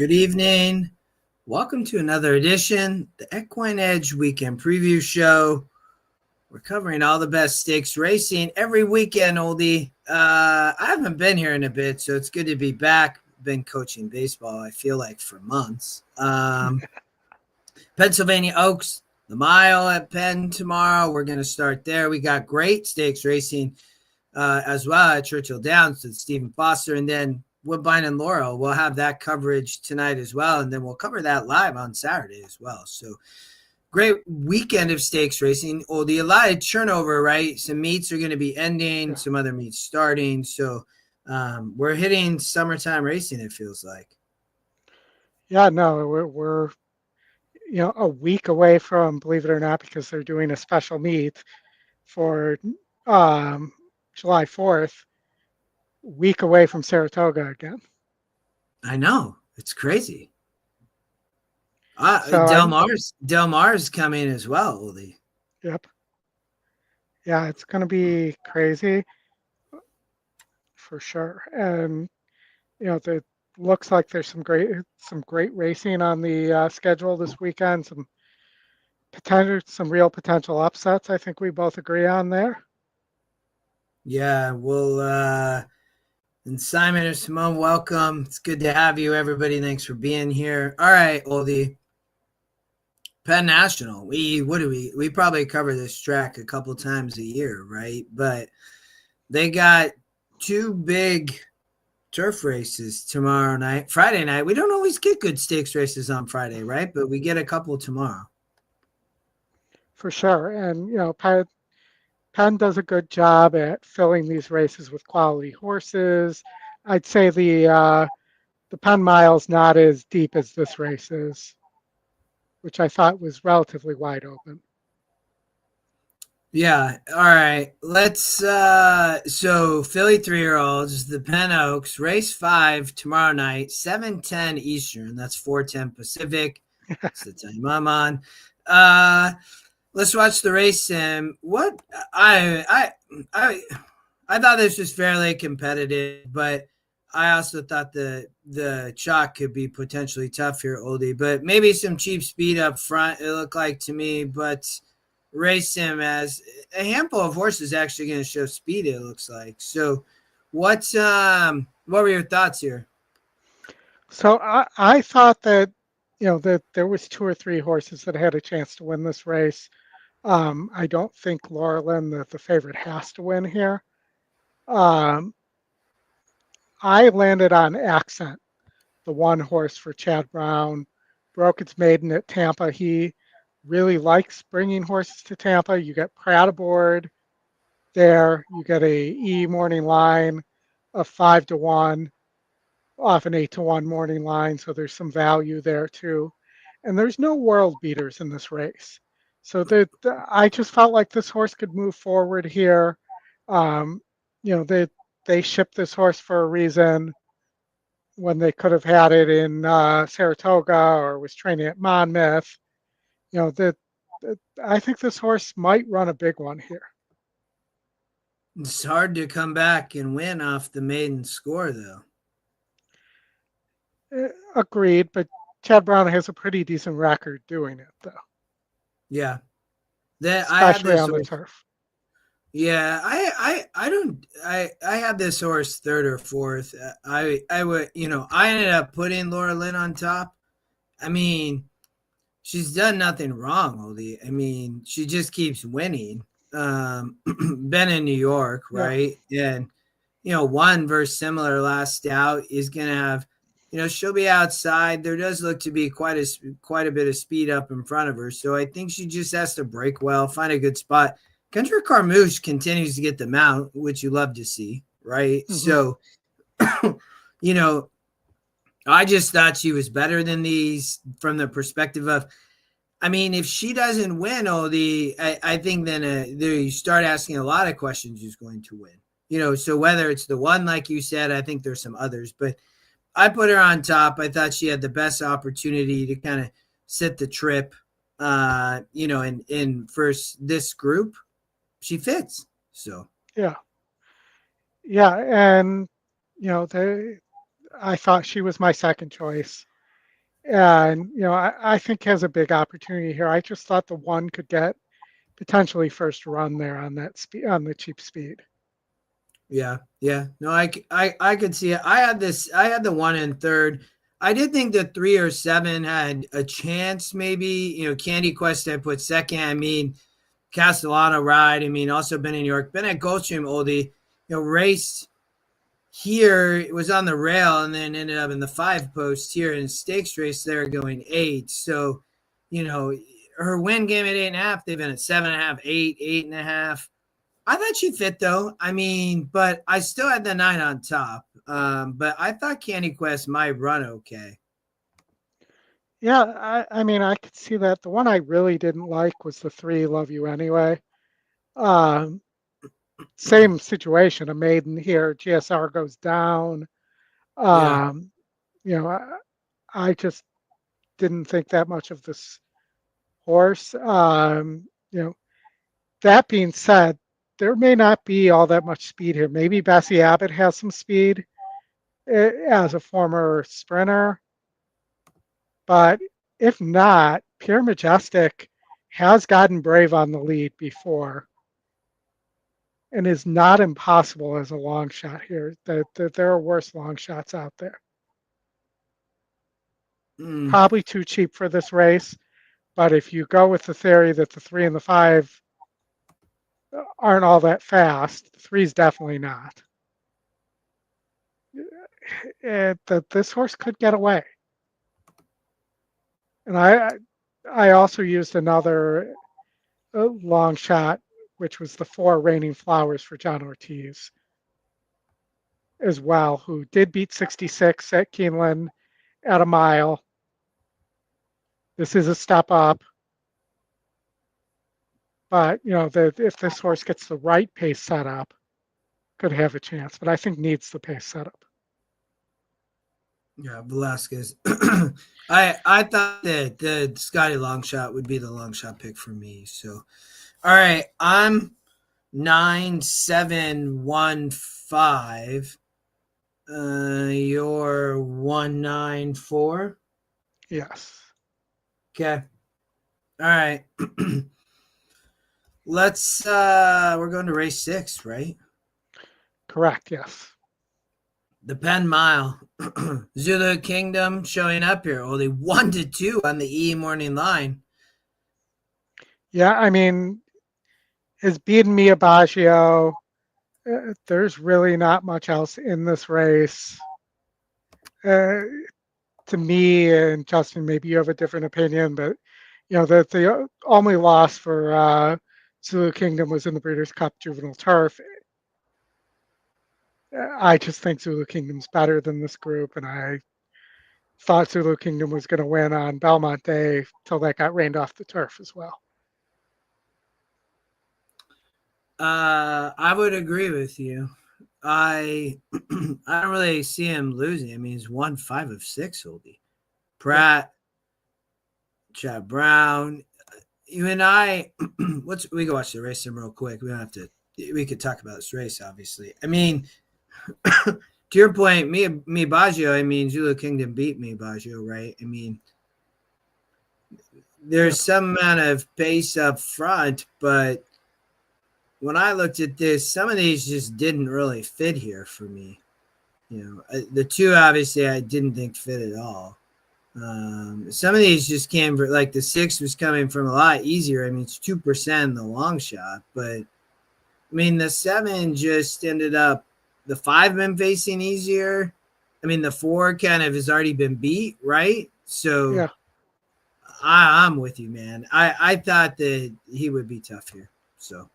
Good evening. Welcome to another edition, the Equine Edge Weekend Preview Show. We're covering all the best stakes racing every weekend, Oldy. I haven't been here in a bit, so it's good to be back. Been coaching baseball, I feel like, for months. Pennsylvania Oaks, the mile at Penn tomorrow. We're going to start there. We got great stakes racing as well at Churchill Downs with Stephen Foster, and then Woodbine and Laurel. We'll have that coverage tonight as well, and then we'll cover that live on Saturday as well. So great weekend of stakes racing. Oh, a lot of turnover, right? Some meets are going to be ending, some other meets starting. So we're hitting summertime racing, it feels like. Yeah, no, we're a week away from, believe it or not, because they're doing a special meet for um, July 4th, week away from Saratoga again. I know. It's crazy. So Del Mar's coming as well, Oldy. yep, yeah, it's going to be crazy for sure. And it looks like there's some great racing on the schedule this weekend. Some real potential upsets. I think we both agree on there. Yeah, well, and Simon or Simone, welcome. It's good to have you, everybody. Thanks for being here. All right, Oldie. Penn National. We probably cover this track a couple times a year, right? But they got two big turf races tomorrow night. Friday night. We don't always get good stakes races on Friday, right? But we get a couple tomorrow. For sure. And, Penn does a good job at filling these races with quality horses. I'd say the Penn mile's not as deep as this race is, which I thought was relatively wide open. Yeah. All right. Let's so Philly 3-year-olds, the Penn Oaks, race 5 tomorrow night, 7:10 Eastern. That's 4:10 Pacific. That's the time I'm on. Let's watch the race sim. What I thought this was fairly competitive, but I also thought the chalk could be potentially tough here, Oldie. But maybe some cheap speed up front, it looked like to me, but race sim as a handful of horses actually going to show speed, it looks like. So what were your thoughts here? So I thought that, that there was two or three horses that had a chance to win this race. I don't think Laurelin, the favorite, has to win here. Um, I landed on Accent, the one horse for Chad Brown, broke its maiden at Tampa. He really likes bringing horses to Tampa. You get Pratt aboard there. You get a E morning line of 5-1 off an 8-1 morning line. So there's some value there too. And there's no world beaters in this race. So I just felt like this horse could move forward here. Um, they shipped this horse for a reason when they could have had it in Saratoga or was training at Monmouth. That I think this horse might run a big one here. It's hard to come back and win off the maiden score, though. Agreed, but Chad Brown has a pretty decent record doing it, though. Yeah, I have Especially this on the horse. turf. Yeah, I don't I have this horse third or fourth. I would I ended up putting Laura Lynn on top. I mean, she's done nothing wrong, Oldie. I mean, she just keeps winning. Been in New York, Yeah. right? And one versus similar last out is gonna have, she'll be outside. There does look to be quite a bit of speed up in front of her. So I think she just has to break well, find a good spot. Country Carmouche continues to get the mount, which you love to see, right? Mm-hmm. So, you know, I just thought she was better than these from the perspective of, I mean, if she doesn't win, I think then you start asking a lot of questions who's going to win. So whether it's the one, like you said, I think there's some others, but I put her on top. I thought she had the best opportunity to kind of set the trip, in first this group. She fits. So Yeah. Yeah. And, I thought she was my second choice. And, I think has a big opportunity here. I just thought the one could get potentially first run there on that speed, on the cheap speed. Yeah, yeah. No, I could see it. I had the one in third. I did think the 3 or 7 had a chance, maybe. Candy Quest I put second. I mean, Castellano ride. I mean, also been in New York, been at Gulfstream Oldie. Raced here. It was on the rail and then ended up in the 5 post here in stakes race. They're going 8. So, you know, her win game at 8.5. They've been at 7.5, 8, 8.5. I thought she fit though. I mean, but I still had the 9 on top. But I thought Candy Quest might run okay. Yeah, I mean, I could see that. The one I really didn't like was the 3 Love You Anyway. Um, Same situation, a maiden here, GSR goes down. Yeah. Um, you know, I just didn't think that much of this horse. That being said, there may not be all that much speed here. Maybe Bessie Abbott has some speed as a former sprinter, but if not, Pure Majestic has gotten brave on the lead before and is not impossible as a long shot here. That there are worse long shots out there. Mm, Probably too cheap for this race, but if you go with the theory that the 3 and the 5 aren't all that fast, the 3 is definitely not. That this horse could get away. And I also used another long shot, which was the 4 Raining Flowers for John Ortiz as well, who did beat 66 at Keeneland at a mile. This is a step up, but if this horse gets the right pace setup, could have a chance. But I think needs the pace setup. yeah, Velasquez. I thought that the Scotty Longshot would be the long shot pick for me. So, all right, I'm 9-7-1-5. You're 1-9-4. Yes, Okay. All right. Let's we're going to race 6, right? correct. Yes. The Penn Mile. Zulu Kingdom showing up here. Only 1-2 on the E morning line. Yeah, I mean, has beaten Mia Baggio. There's really not much else in this race. Uh, to me, and Justin, maybe you have a different opinion, but the only loss for Zulu Kingdom was in the Breeders' Cup Juvenile Turf. I just think Zulu Kingdom's better than this group, and I thought Zulu Kingdom was going to win on Belmont Day till that got rained off the turf as well. I would agree with you. I I don't really see him losing. I mean, he's won 5 of 6, Oldy. Pratt, Chad Brown. You and I, we can watch the race real quick. We don't have to. We could talk about this race, obviously. I mean, to your point, me Baggio. I mean, Zulu Kingdom beat me Baggio, right? I mean, there's some amount of pace up front, but when I looked at this, some of these just didn't really fit here for me. The 2 obviously I didn't think fit at all. Some of these just came for, like the 6 was coming from a lot easier. I mean, it's 2% in the long shot, but I mean, the 7 just ended up, the 5 been facing easier. I mean, the 4 kind of has already been beat, right? So Yeah, I'm with you, man. I thought that he would be tough here. So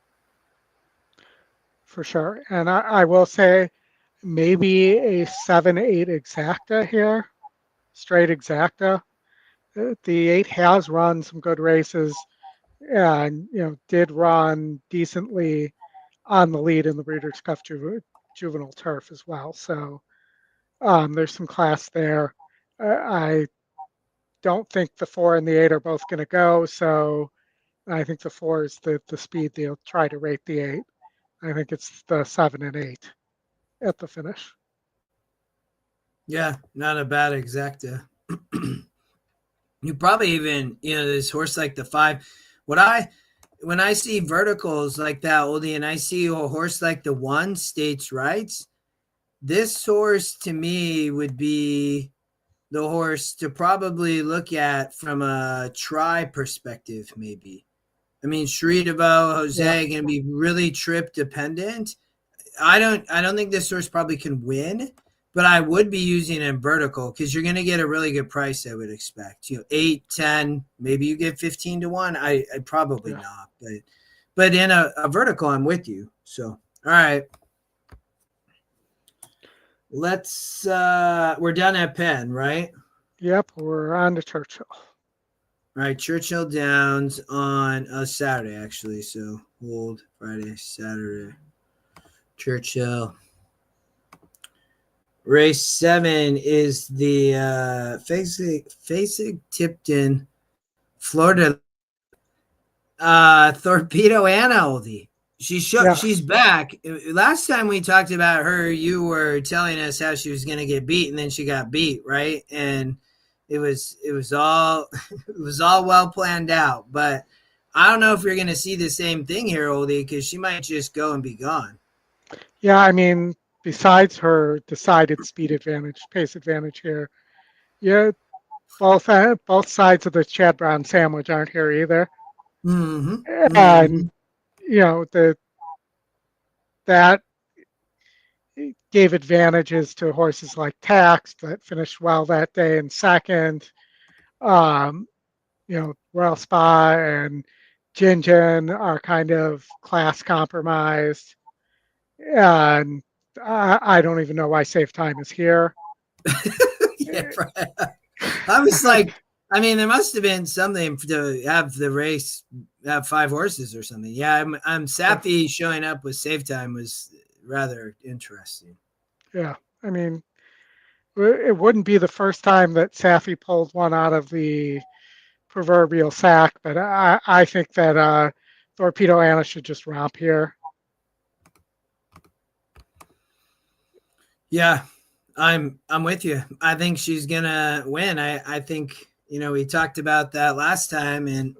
for sure. And I will say maybe a 7-8 exacta here, straight exacta. The 8 has run some good races and did run decently on the lead in the Breeders' Cup Juvenile Turf as well. So there's some class there. I don't think the 4 and the 8 are both going to go. So I think the 4 is the speed they'll try to rate the 8. I think it's the 7 and 8 at the finish. yeah, not a bad exacta. You probably even, this horse like the 5. What I When I see verticals like that, Oldie, and I see a horse like the 1 States Rights, this horse to me would be the horse to probably look at from a try perspective, maybe. I mean, Sri DeVoe, Yeah, Jose going to be really trip dependent. I don't think this horse probably can win, but I would be using it in vertical because you're going to get a really good price. I would expect 8, 10, maybe you get 15 to 1. I probably yeah, not, but in a vertical, I'm with you. So all right, we're done at Penn, right? yep. We're on to Churchill. All right, Churchill Downs on a Saturday, actually. So hold Friday, Saturday. Churchill. Race 7 is the Facing Tipton, Florida Torpedo Anna Oldie. She's Yes. back. Last time we talked about her, you were telling us how she was going to get beat, and then she got beat, right? And it was all it was all well planned out. But I don't know if you're going to see the same thing here, Oldie, because she might just go and be gone. Yeah, I mean, besides her decided speed advantage, pace advantage here, yeah, both sides of the Chad Brown sandwich aren't here either. Mm-hmm. Mm-hmm. And the that gave advantages to horses like Tax that finished well that day in second. Um, Royal Spa and Jinjin are kind of class compromised. And I don't even know why Save Time is here. Yeah, right. I was like, I mean, there must have been something to have the race have 5 horses or something. Yeah, I'm Yeah, Sappy showing up with save time was rather interesting. yeah. I mean, it wouldn't be the first time that Safi pulled one out of the proverbial sack, but I think that Torpedo Anna should just romp here. Yeah, I'm with you. I think she's gonna win. I think we talked about that last time, and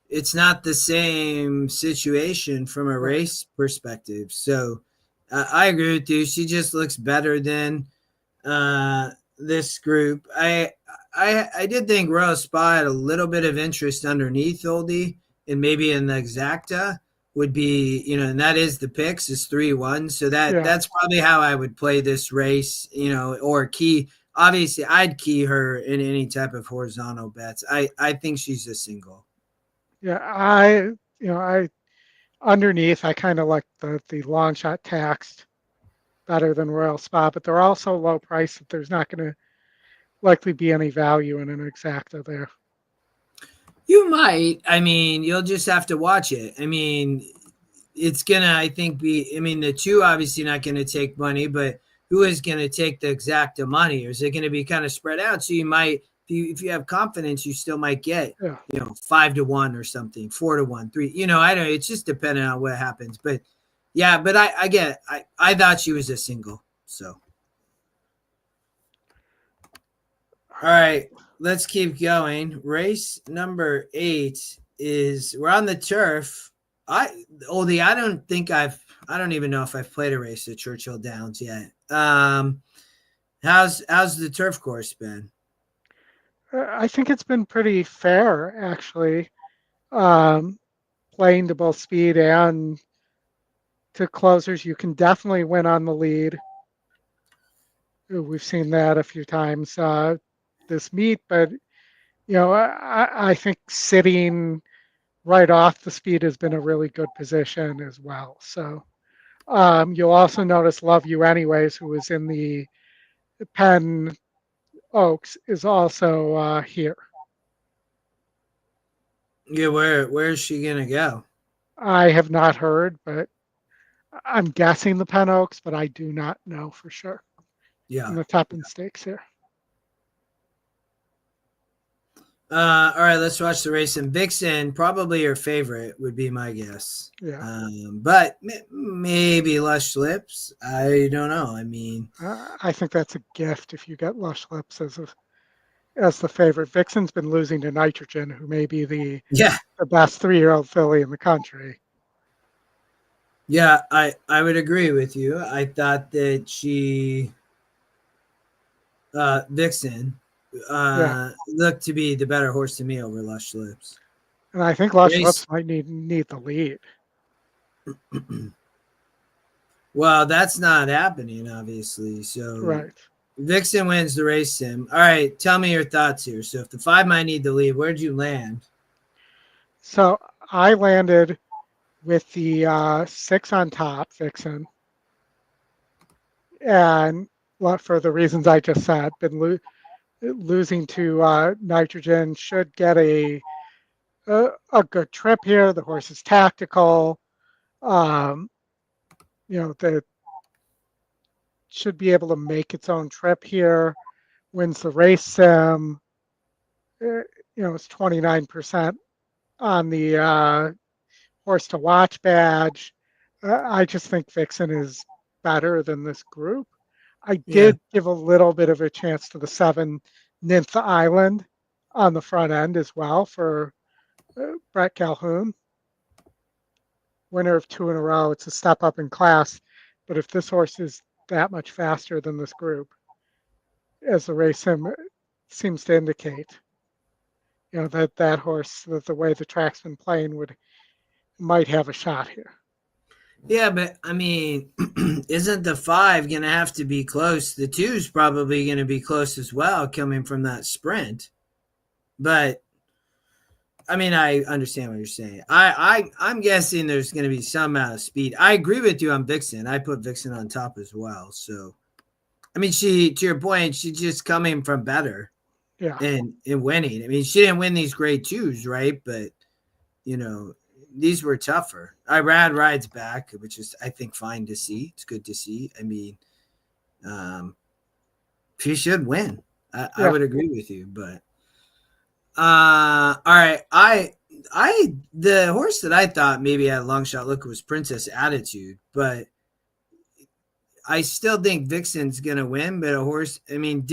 it's not the same situation from a Right. race perspective. So I agree with you. She just looks better than this group. I did think Royal Spa had a little bit of interest underneath Oldie, and maybe in the exacta would be, and that is the picks is 3-1. So Yeah. that's probably how I would play this race, or key. Obviously, I'd key her in any type of horizontal bets. I think she's a single. Yeah. I underneath, I kind of like the long shot taxed better than Royal Spa, but they're also low price that there's not going to likely be any value in an exacta there. You might. I mean, you'll just have to watch it. I mean, it's gonna, I think, be. I mean, the two obviously not going to take money, but who is going to take the exact money, or is it going to be kind of spread out? So you might, if you have confidence, you still might get, Yeah. 5-1 or something, 4-1, 3. I don't know. It's just depending on what happens. But yeah, but I get. I thought she was a single. So all right, let's keep going. Race number 8 is we're on the turf. I don't even know if I've played a race at Churchill Downs yet. How's the turf course been? I think it's been pretty fair, actually, um, playing to both speed and to closers. You can definitely win on the lead. We've seen that a few times this meet, but I think sitting right off the speed has been a really good position as well. So you'll also notice Love You Anyways, who was in the Penn Oaks, is also here. Yeah, where's she gonna go? I have not heard, but I'm guessing the Penn Oaks, but I do not know for sure. In Yeah. the Tuppen Stakes here. All right, let's watch the race. And Vixen, probably your favorite, would be my guess. Yeah. But maybe Lush Lips. I don't know. I mean, I think that's a gift if you get Lush Lips as a as the favorite. Vixen's been losing to Nitrogen, who may be Yeah. the best 3-year-old filly in the country. Yeah, I would agree with you. I thought that Vixen Yeah, looked to be the better horse to me over Lush Lips. and I think Lush Race Lips might need the lead. Well, that's not happening, obviously. So Right. Vixen wins the race sim. All right, tell me your thoughts here. So if the 5 might need to lead, where'd you land? So I landed with the 6 on top, Vixen, and for the reasons I just said, been losing to Nitrogen, should get a good trip here. The horse is tactical. Um, that should be able to make its own trip here. Wins the race sim. It's 29% on the horse to watch badge. I just think Vixen is better than this group. I Yeah. did give a little bit of a chance to the 7 Nymph Island on the front end as well for Brett Calhoun. Winner of 2 in a row. It's a step up in class. But if this horse is that much faster than this group, as the race sim seems to indicate, that horse, that the way the track's been playing, might have a shot here. Yeah, but I mean, isn't the 5 going to have to be close? The 2's probably going to be close as well, coming from that sprint. But I mean, I understand what you're saying. I'm guessing there's going to be some amount of speed. I agree with you on Vixen. I put Vixen on top as well. So I mean, to your point, she's just coming from better Yeah. and winning. I mean, she didn't win these grade 2s, right? But you know, these were tougher. Irad rides back, which is I think fine to see. It's good to see. I mean, she should win. I Yeah. would agree with you, but all right. I the horse that I thought maybe had a long shot look was Princess Attitude, but I still think Vixen's gonna win. But a horse, I mean,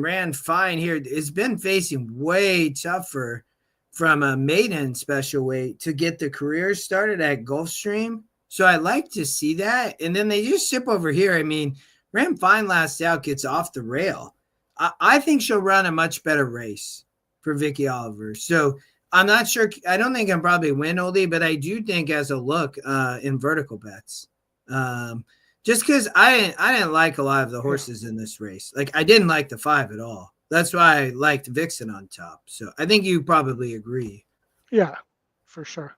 ran fine here. It's been facing way tougher from a maiden special weight to get the career started at Gulfstream. So I like to see that. And then they just ship over here. I mean, ran fine last out, gets off the rail. I think she'll run a much better race for Vicky Oliver. So I'm not sure. I don't think I'm probably win Oldie, but I do think as a look in vertical bets. Just because I didn't like a lot of the Yeah. horses in this race. Like I didn't like the 5 at all. That's why I liked Vixen on top. So I think you probably agree. Yeah, for sure.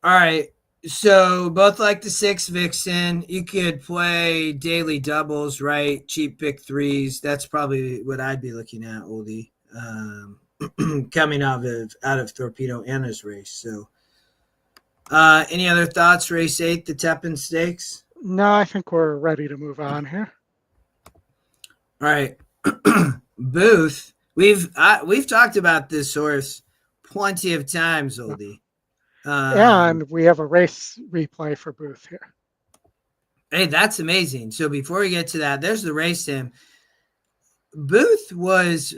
All right. So both like the 6 Vixen. You could play daily doubles, right? Cheap pick 3s. That's probably what I'd be looking at, Oldie. Coming out of Torpedo Anna's race. So any other thoughts? Race 8, the Teppan Stakes. No, I think we're ready to move on here. All right. Booth. We've talked about this horse plenty of times, Oldie. And we have a race replay for Booth here. Hey, that's amazing. So before we get to that, there's the race sim. Booth was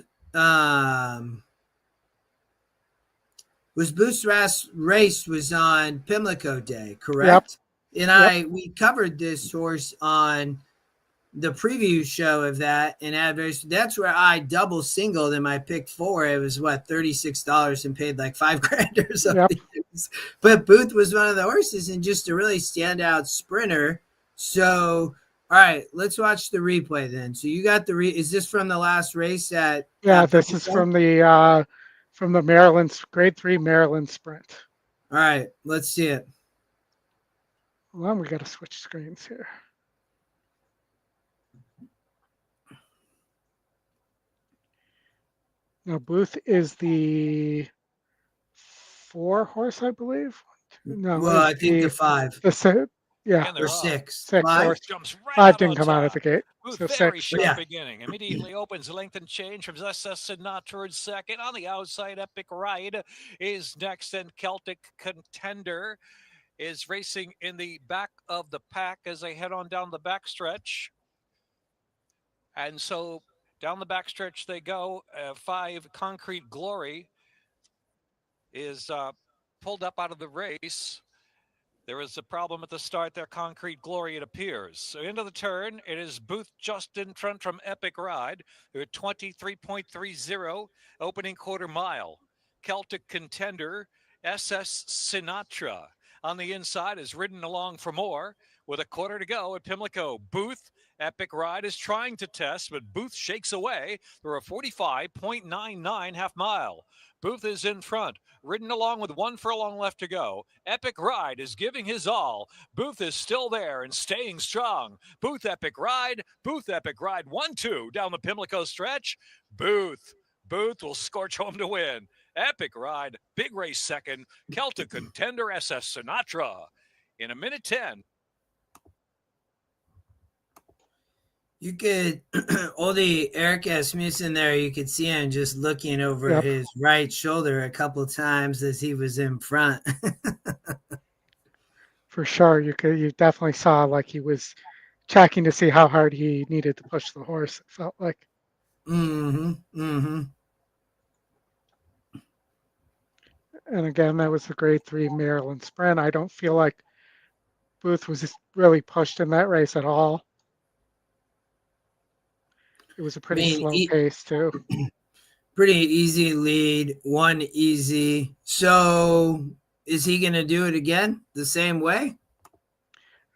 Booth's last race was on Pimlico Day, correct? Yep. And we covered this horse on the preview show of that and that's where I double singled in my pick 4. It was $36 and paid like $5,000 or something. Yep. But Booth was one of the horses and just a really standout sprinter. So all right, let's watch the replay then. So you got is this from the last race at this is from the Maryland grade 3 Maryland sprint. All right, let's see it. Well, we got to switch screens here. Now, Booth is the 4 horse, I believe. No, well, I think the 5. Yeah, or 6. 6 horse. Jumps right 5 out didn't come out of the gate. Booth, So very 6. sharp beginning. Immediately opens length and change from SS Sinatra second. On the outside, Epic Ride is next, and Celtic Contender is racing in the back of the pack as they head on down the backstretch. And so Down the backstretch they go. 5 Concrete Glory is pulled up out of the race. There was a problem at the start there. Concrete Glory, it appears. So into the turn, it is Booth just in front from Epic Ride. They're at 23.30, opening quarter mile. Celtic Contender, SS Sinatra. On the inside is ridden along for more with a quarter to go at Pimlico. Booth, Epic Ride is trying to test, but Booth shakes away through a 45.99 half mile. Booth is in front, ridden along with 1 furlong left to go. Epic Ride is giving his all. Booth is still there and staying strong. Booth, Epic Ride, 1-2 down the Pimlico stretch. Booth will scorch home to win. Epic Ride, big race second. Celtic Contender, SS Sinatra in 1:10. You could, Oldy, Eric Asmussen there, you could see him just looking over his right shoulder a couple times as he was in front. For sure. You definitely saw like he was checking to see how hard he needed to push the horse, it felt like. And again, that was the grade 3 Maryland Sprint. I don't feel like Booth was really pushed in that race at all. It was a pretty slow pace too. Pretty easy lead, 1 easy. So is he going to do it again the same way?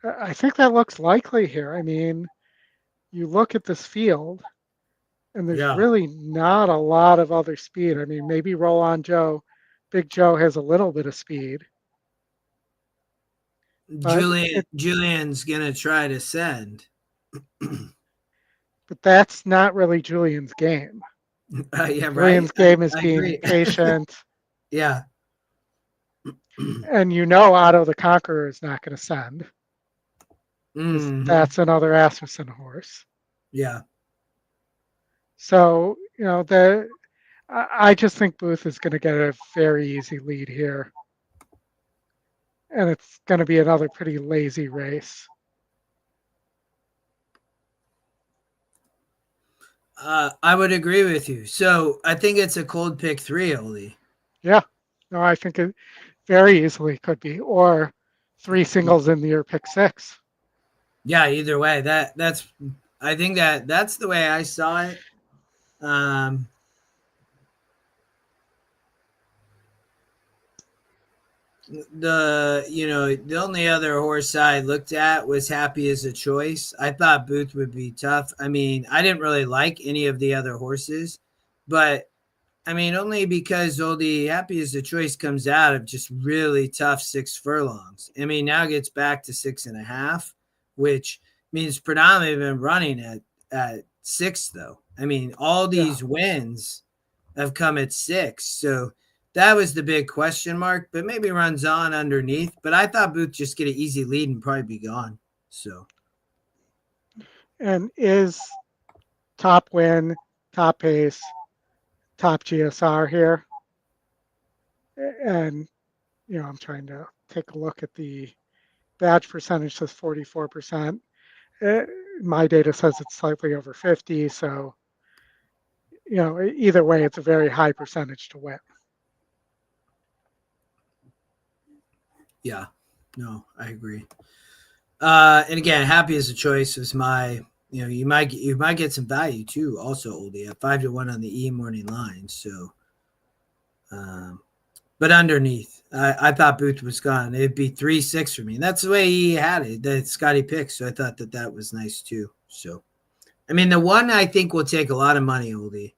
I think that looks likely here. I mean, you look at this field and there's really not a lot of other speed. I mean, maybe Roll On Joe, Big Joe has a little bit of speed. Julian's going to try to send. But that's not really Julian's game. Julian's game is being patient. Yeah. And Otto the Conqueror is not going to send. That's another Asmussen horse. Yeah. So, I just think Booth is going to get a very easy lead here. And it's going to be another pretty lazy race. I would agree with you. So I think it's a cold pick 3, Oldy. Yeah. No, I think it very easily could be. Or 3 singles in your pick 6. Yeah, either way. I think that's the way I saw it. The only other horse I looked at was Happy as a Choice. I thought Booth would be tough. I mean, I didn't really like any of the other horses, but I mean, only because Oldy Happy as a Choice comes out of just really tough 6 furlongs. I mean, now gets back to 6.5, which means predominantly been running at 6 though. I mean, all these wins have come at 6. So that was the big question mark, but maybe runs on underneath. But I thought Booth just get an easy lead and probably be gone. So, and is top win, top pace, top GSR here? And I'm trying to take a look at the badge percentage. Says 44%. My data says it's slightly over 50. So, either way, it's a very high percentage to win. Yeah, no, I agree. And again, Happy as a Choice is my, you might get some value too. Also, Oldie at 5-1 on the morning line. So, but underneath, I thought Booth was gone. It'd be 3-6 for me. And that's the way he had it. That Scotty picked. So I thought that was nice too. So, I mean, the one I think will take a lot of money, Oldie,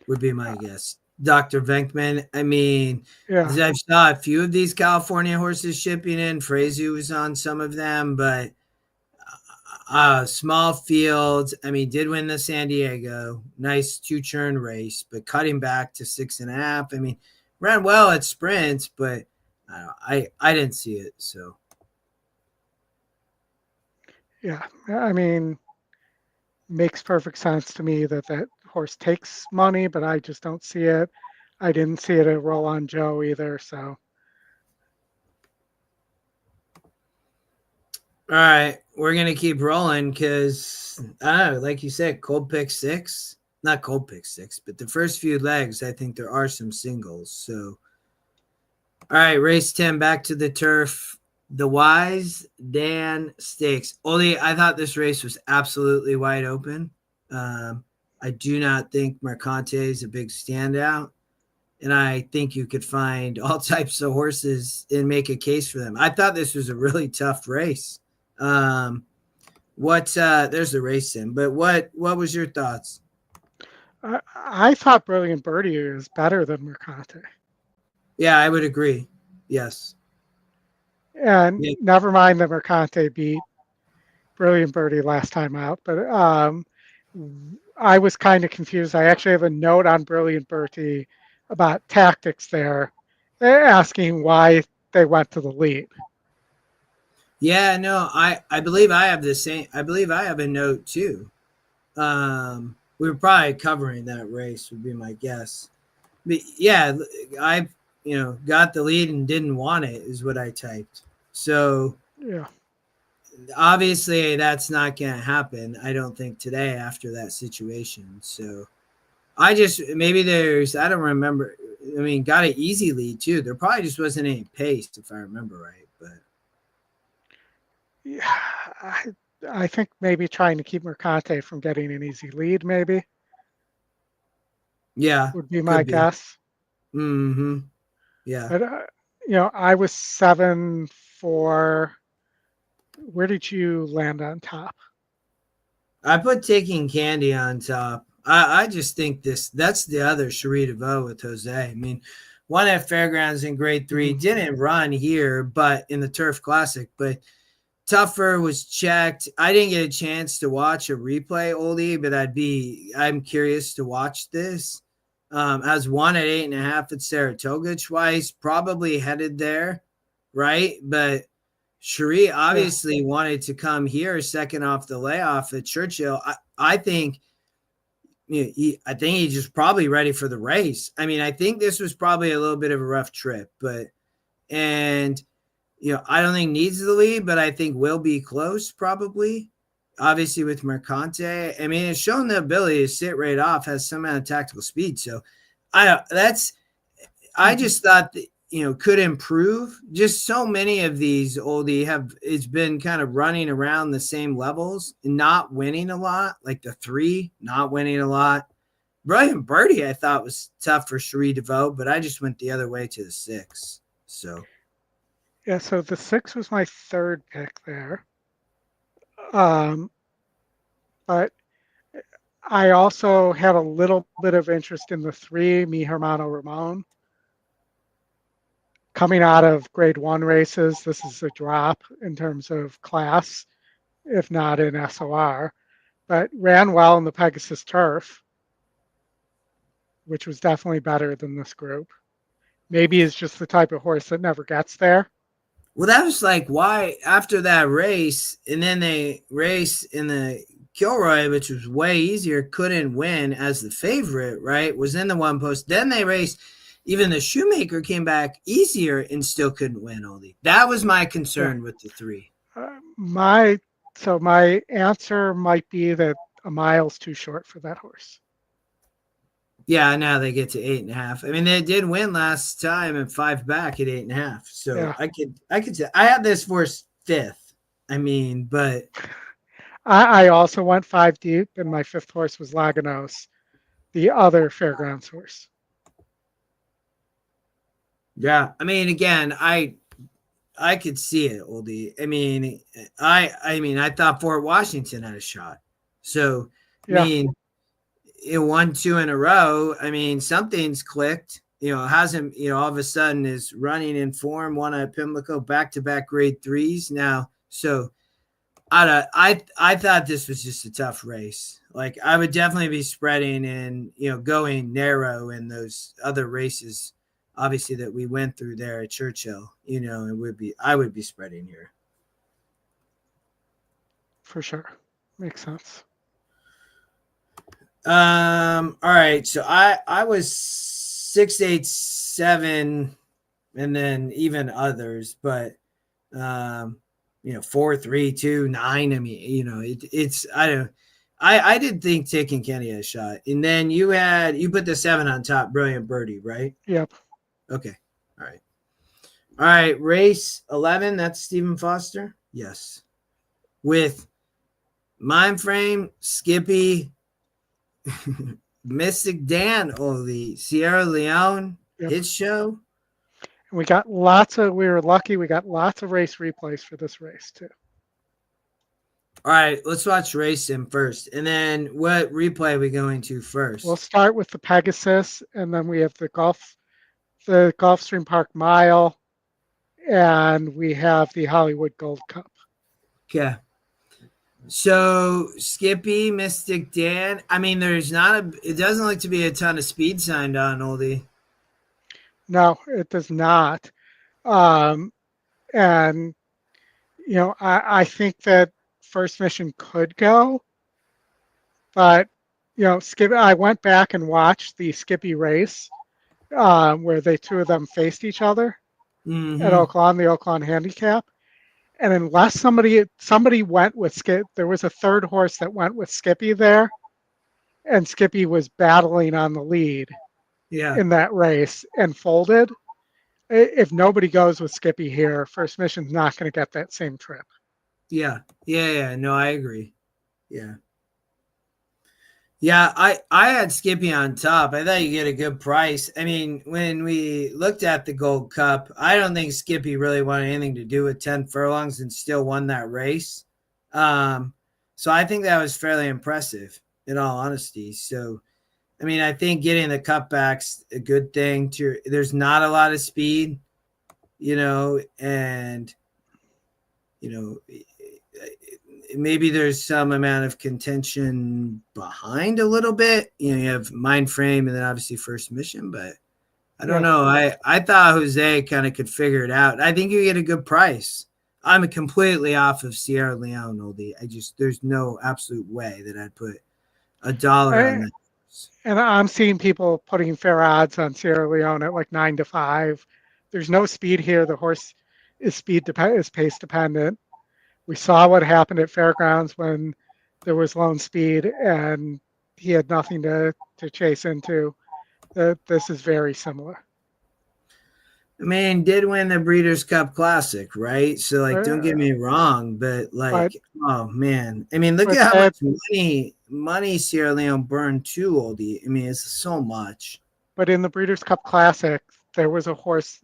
would be my guess. Dr. Venkman. I mean, I saw a few of these California horses shipping in. Frazee was on some of them, but small fields. I mean, did win the San Diego. Nice 2-turn race, but cutting back to 6.5. I mean, ran well at sprints, but I didn't see it. So, yeah, I mean, makes perfect sense to me that horse takes money, but I just don't see it. I didn't see it at Roll On Joe either. So All right, we're gonna keep rolling because I don't know, like you said, cold pick six, not cold pick six, but the first few legs, I think there are some singles. So, all right, race 10, back to the turf. The Wise Dan Stakes. Oldy, I thought this race was absolutely wide open. I do not think Mercante is a big standout. And I think you could find all types of horses and make a case for them. I thought this was a really tough race. There's the race in, but what was your thoughts? I thought Brilliant Birdie is better than Mercante. Yeah, I would agree. Yes. And Yeah. never mind that Mercante beat Brilliant Birdie last time out, but I was kind of confused. I actually have a note on Brilliant Birdie about tactics there. They're asking why they went to the lead. Yeah, no, I believe I have the same. I believe I have a note too. We were probably covering that race would be my guess. But yeah, I got the lead and didn't want it is what I typed. So Yeah. obviously that's not going to happen. I don't think today after that situation. So I don't remember. I mean, got an easy lead too. There probably just wasn't any pace if I remember right. But Yeah, I think maybe trying to keep Mercante from getting an easy lead, maybe yeah, would be my could be. guess. Mm-hmm. Yeah. But I was 7-4. Where did you land on top? I put Taking Candy on top. I just think that's the other Cherie DeVoe with Jose. I mean, won at Fairgrounds in grade 3, didn't run here, but in the Turf Classic, but tougher was checked. I didn't get a chance to watch a replay, Oldie, but I'm curious to watch this. Has won at 8.5 at Saratoga twice, probably headed there, right? But Cherie obviously wanted to come here second off the layoff at Churchill. I think he's just probably ready for the race. I mean, I think this was probably a little bit of a rough trip, and I don't think needs the lead, but I think will be close probably. Obviously with Mercante, I mean, it's shown the ability to sit right off, has some amount of tactical speed. So I just thought that, could improve. Just so many of these Oldie it's been kind of running around the same levels and not winning a lot, like the 3 not winning a lot. Brilliant Birdie, I thought was tough for Cherie DeVoe, but I just went the other way to the 6. So yeah, so the 6 was my third pick there. But I also had a little bit of interest in the 3, Mi Hermano Ramon. Coming out of grade 1 races, this is a drop in terms of class, if not in SOR, but ran well in the Pegasus Turf, which was definitely better than this group. Maybe is just the type of horse that never gets there. Well, that was like why after that race, and then they race in the Kilroy, which was way easier, couldn't win as the favorite, right? Was in the one post. Then they raced, even the Shoemaker came back easier and still couldn't win, Oldie. That was my concern with the 3. My answer might be that a mile's too short for that horse. Yeah, now they get to 8.5. I mean, they did win last time and 5 back at 8.5. So yeah. I could say I have this horse 5th. I mean, but I also went 5 deep, and my 5th horse was Laganos, the other Fairgrounds horse. Yeah, I mean, again, I could see it, Oldie. I mean, I thought Fort Washington had a shot. So, I mean, it won 2 in a row. I mean, something's clicked. Hasn't, all of a sudden is running in form, won at Pimlico, back-to-back grade 3s now. So I thought this was just a tough race. Like, I would definitely be spreading and, going narrow in those other races, obviously, that we went through there at Churchill, I would be spreading here. For sure. Makes sense. All right. So I was 6, 8, 7, and then even others, but 4, 3, 2, 9. I mean, it's I did think Tick and Kenny had a shot. And then you put the 7 on top, Brilliant Birdie, right? Yep. Okay. All right. All right. Race 11. That's Stephen Foster. Yes. With Mindframe, Skippy, Mystic Dan, Oldy, Sierra Leone, Yep. his show. And we were lucky. We got lots of race replays for this race too. All right, let's watch racing first. And then what replay are we going to first? We'll start with the Pegasus, and then we have the Gulfstream Park Mile, and we have the Hollywood Gold Cup. Okay. So Skippy, Mystic Dan. I mean, it doesn't look to be a ton of speed signed on, Oldie. No, it does not. And I think that First Mission could go, but Skippy. I went back and watched the Skippy race where the two of them faced each other at Oaklawn, the Oaklawn Handicap. And unless somebody went with Skip, there was a third horse that went with Skippy there, and Skippy was battling on the lead in that race and folded. If nobody goes with Skippy here, First Mission's not going to get that same trip. Yeah. No, I agree. Yeah. Yeah, I had Skippy on top. I thought you get a good price. I mean, when we looked at the Gold Cup, I don't think Skippy really wanted anything to do with 10 furlongs and still won that race. So I think that was fairly impressive, in all honesty. So, I mean, I think getting the cutback's a good thing. There's not a lot of speed, and maybe there's some amount of contention behind a little bit. You have Mindframe and then obviously First Mission, but I don't know. I thought Jose kind of could figure it out. I think you get a good price. I'm completely off of Sierra Leone, Oldie. There's no absolute way that I'd put $1 on that. And I'm seeing people putting fair odds on Sierra Leone at like 9-5. There's no speed here. The horse is pace dependent. We saw what happened at Fairgrounds when there was lone speed and he had nothing to chase into. This is very similar. I mean, did win the Breeders' Cup Classic, right? So, don't get me wrong, but oh man, I mean, look at how much money Sierra Leone burned too, Oldie. I mean, it's so much. But in the Breeders' Cup Classic, there was a horse.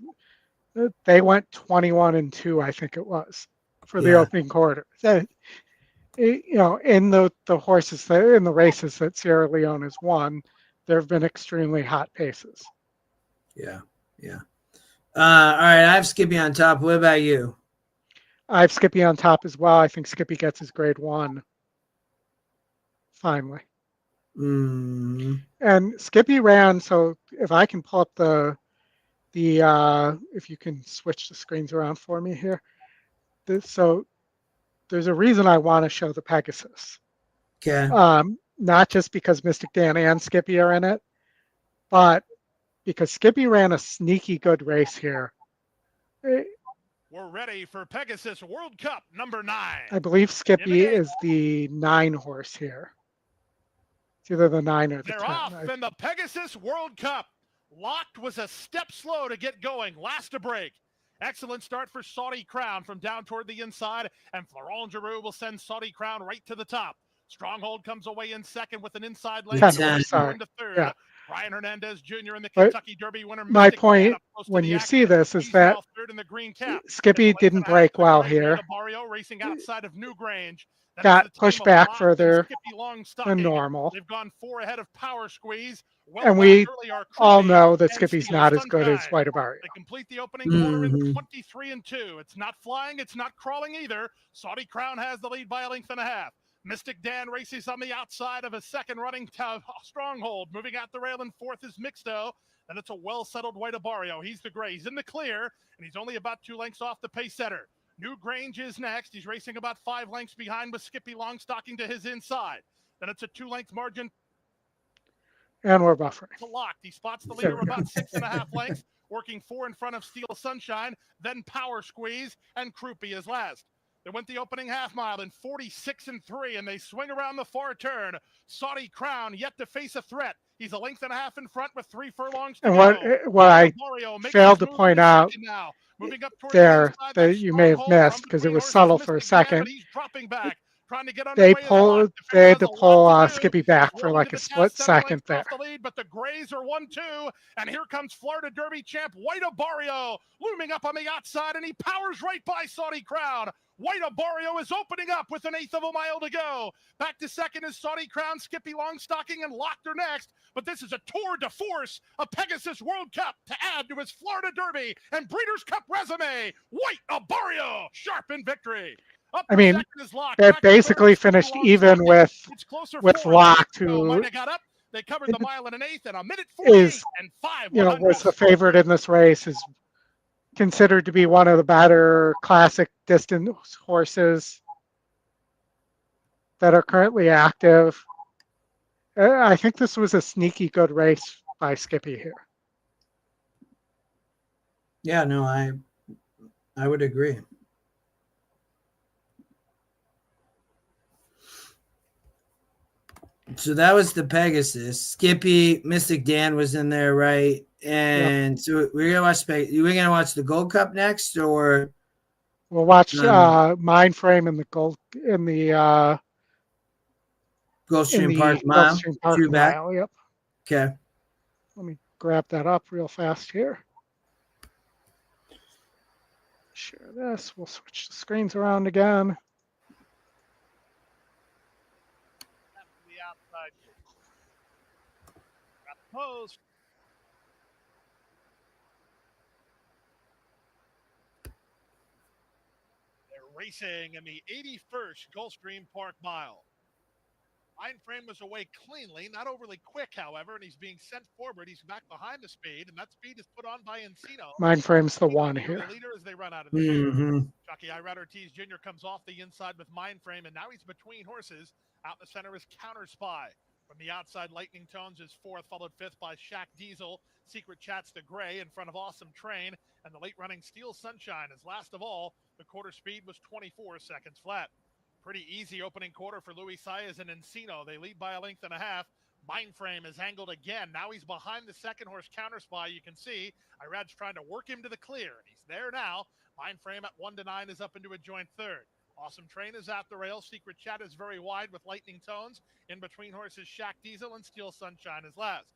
They went 21-2, I think it was, for the opening quarter. So, in the horses in the races that Sierra Leone has won, there have been extremely hot paces. Yeah. All right, I have Skippy on top. What about you? I have Skippy on top as well. I think Skippy gets his grade 1. Finally. And Skippy ran, so if I can pull up if you can switch the screens around for me here. So there's a reason I want to show the Pegasus. Okay. Not just because Mystic Dan and Skippy are in it, but because Skippy ran a sneaky good race here. We're ready for Pegasus World Cup number 9. I believe Skippy is the 9 horse here. It's either the 9 or the 10. They're off in the Pegasus World Cup. Locked was a step slow to get going. Last to break. Excellent start for Saudi Crown from down toward the inside, and Florent Giroux will send Saudi Crown right to the top. Stronghold comes away in second with an inside lane. Into third. Yeah. Brian Hernandez Jr. in the Kentucky Derby winner. My point when you see this is that Skippy didn't break well here. Racing outside of New Grange. Got pushed back further than normal. They've gone 4 ahead of Power Squeeze. And we all know that Skippy's not as good as White Barrio. They complete the opening quarter in 23-2. It's not flying, it's not crawling either. Saudi Crown has the lead by a length and a half. Mystic Dan races on the outside of a second running Stronghold. Moving out the rail in fourth is Mixto. Then it's a well-settled White Barrio. He's the gray. He's in the clear, and he's only about 2 lengths off the pace setter. New Grange is next. He's racing about 5 lengths behind with Skippy Longstocking to his inside. Then it's a 2-length margin. And we're buffering. Locked. He spots the leader about 6.5 lengths, working 4 in front of Steel Sunshine, then Power Squeeze, and Croupy is last. They went the opening half mile in 46-3, and they swing around the far turn. Saudi Crown yet to face a threat. He's a length and a half in front with 3 furlongs to And go. what I Mario makes failed his to move point into out second now. Moving up towards there the inside, that you may have stronghold missed from because it between was horses, subtle for a Mystic Dan, second. but he's dropping back, trying to get They underway as Lock. The had has to a lot pull to do. Skippy He's back for rolling like to a the split test, 7 second lengths there. off the lead, but the Grays are 1-2, and here comes Florida Derby champ White Barrio looming up on the outside, and he powers right by Saudi Crown. White Barrio is opening up with 1/8 of a mile to go. Back to second is Saudi Crown, Skippy Longstocking, and Lochter next. But this is a tour de force, a Pegasus World Cup to add to his Florida Derby and Breeders' Cup resume. White Barrio, sharp in victory. Up I for mean, second is Lock. it Back to third basically is Skippy finished even Longstocking. It's closer with 4 Lock, to go. who Might have got up. They covered the mile in 1/8 and a minute 48 is, and 5 was the 100. favorite in this race, is considered to be one of the better classic distance horses that are currently active. I think this was a sneaky good race by Skippy here. Yeah, no, I would agree. So that was the Pegasus. Skippy, Mystic Dan was in there, right? And so we're gonna watch. We're gonna watch the Gold Cup next, or we'll watch Mind Frame in the Gulfstream Park Mile. Gulfstream Park Mile. Yep. Okay. Let me grab that up real fast here. Share this. We'll switch the screens around again. The outside. Got the post. They're racing in the 81st Gulfstream Park Mile. Mind Frame was away cleanly, not overly quick, however, and he's being sent forward. He's back behind the speed, and that speed is put on by Encino. Mind Frame's the one here. The leader as they run out of the field. Jockey Irad Ortiz Jr. comes off the inside with Mind Frame, and now he's between horses. Out in the center is Counter Spy. From the outside, Lightning Tones is fourth, followed fifth by Shaq Diesel. Secret Chats to Gray in front of Awesome Train, and the late running Steel Sunshine is last of all. The quarter speed was 24 seconds flat. Pretty easy opening quarter for Luis Saez and Encino. They lead by a length and a half. Mind Frame is angled again. Now he's behind the second horse, Counter Spy. You can see Irad's trying to work him to the clear, and he's there now. Mind Frame at 1-9 is up into a joint third. Awesome Train is at the rail. Secret Chat is very wide with Lightning Tones. In between horses, Shaq Diesel and Steel Sunshine is last.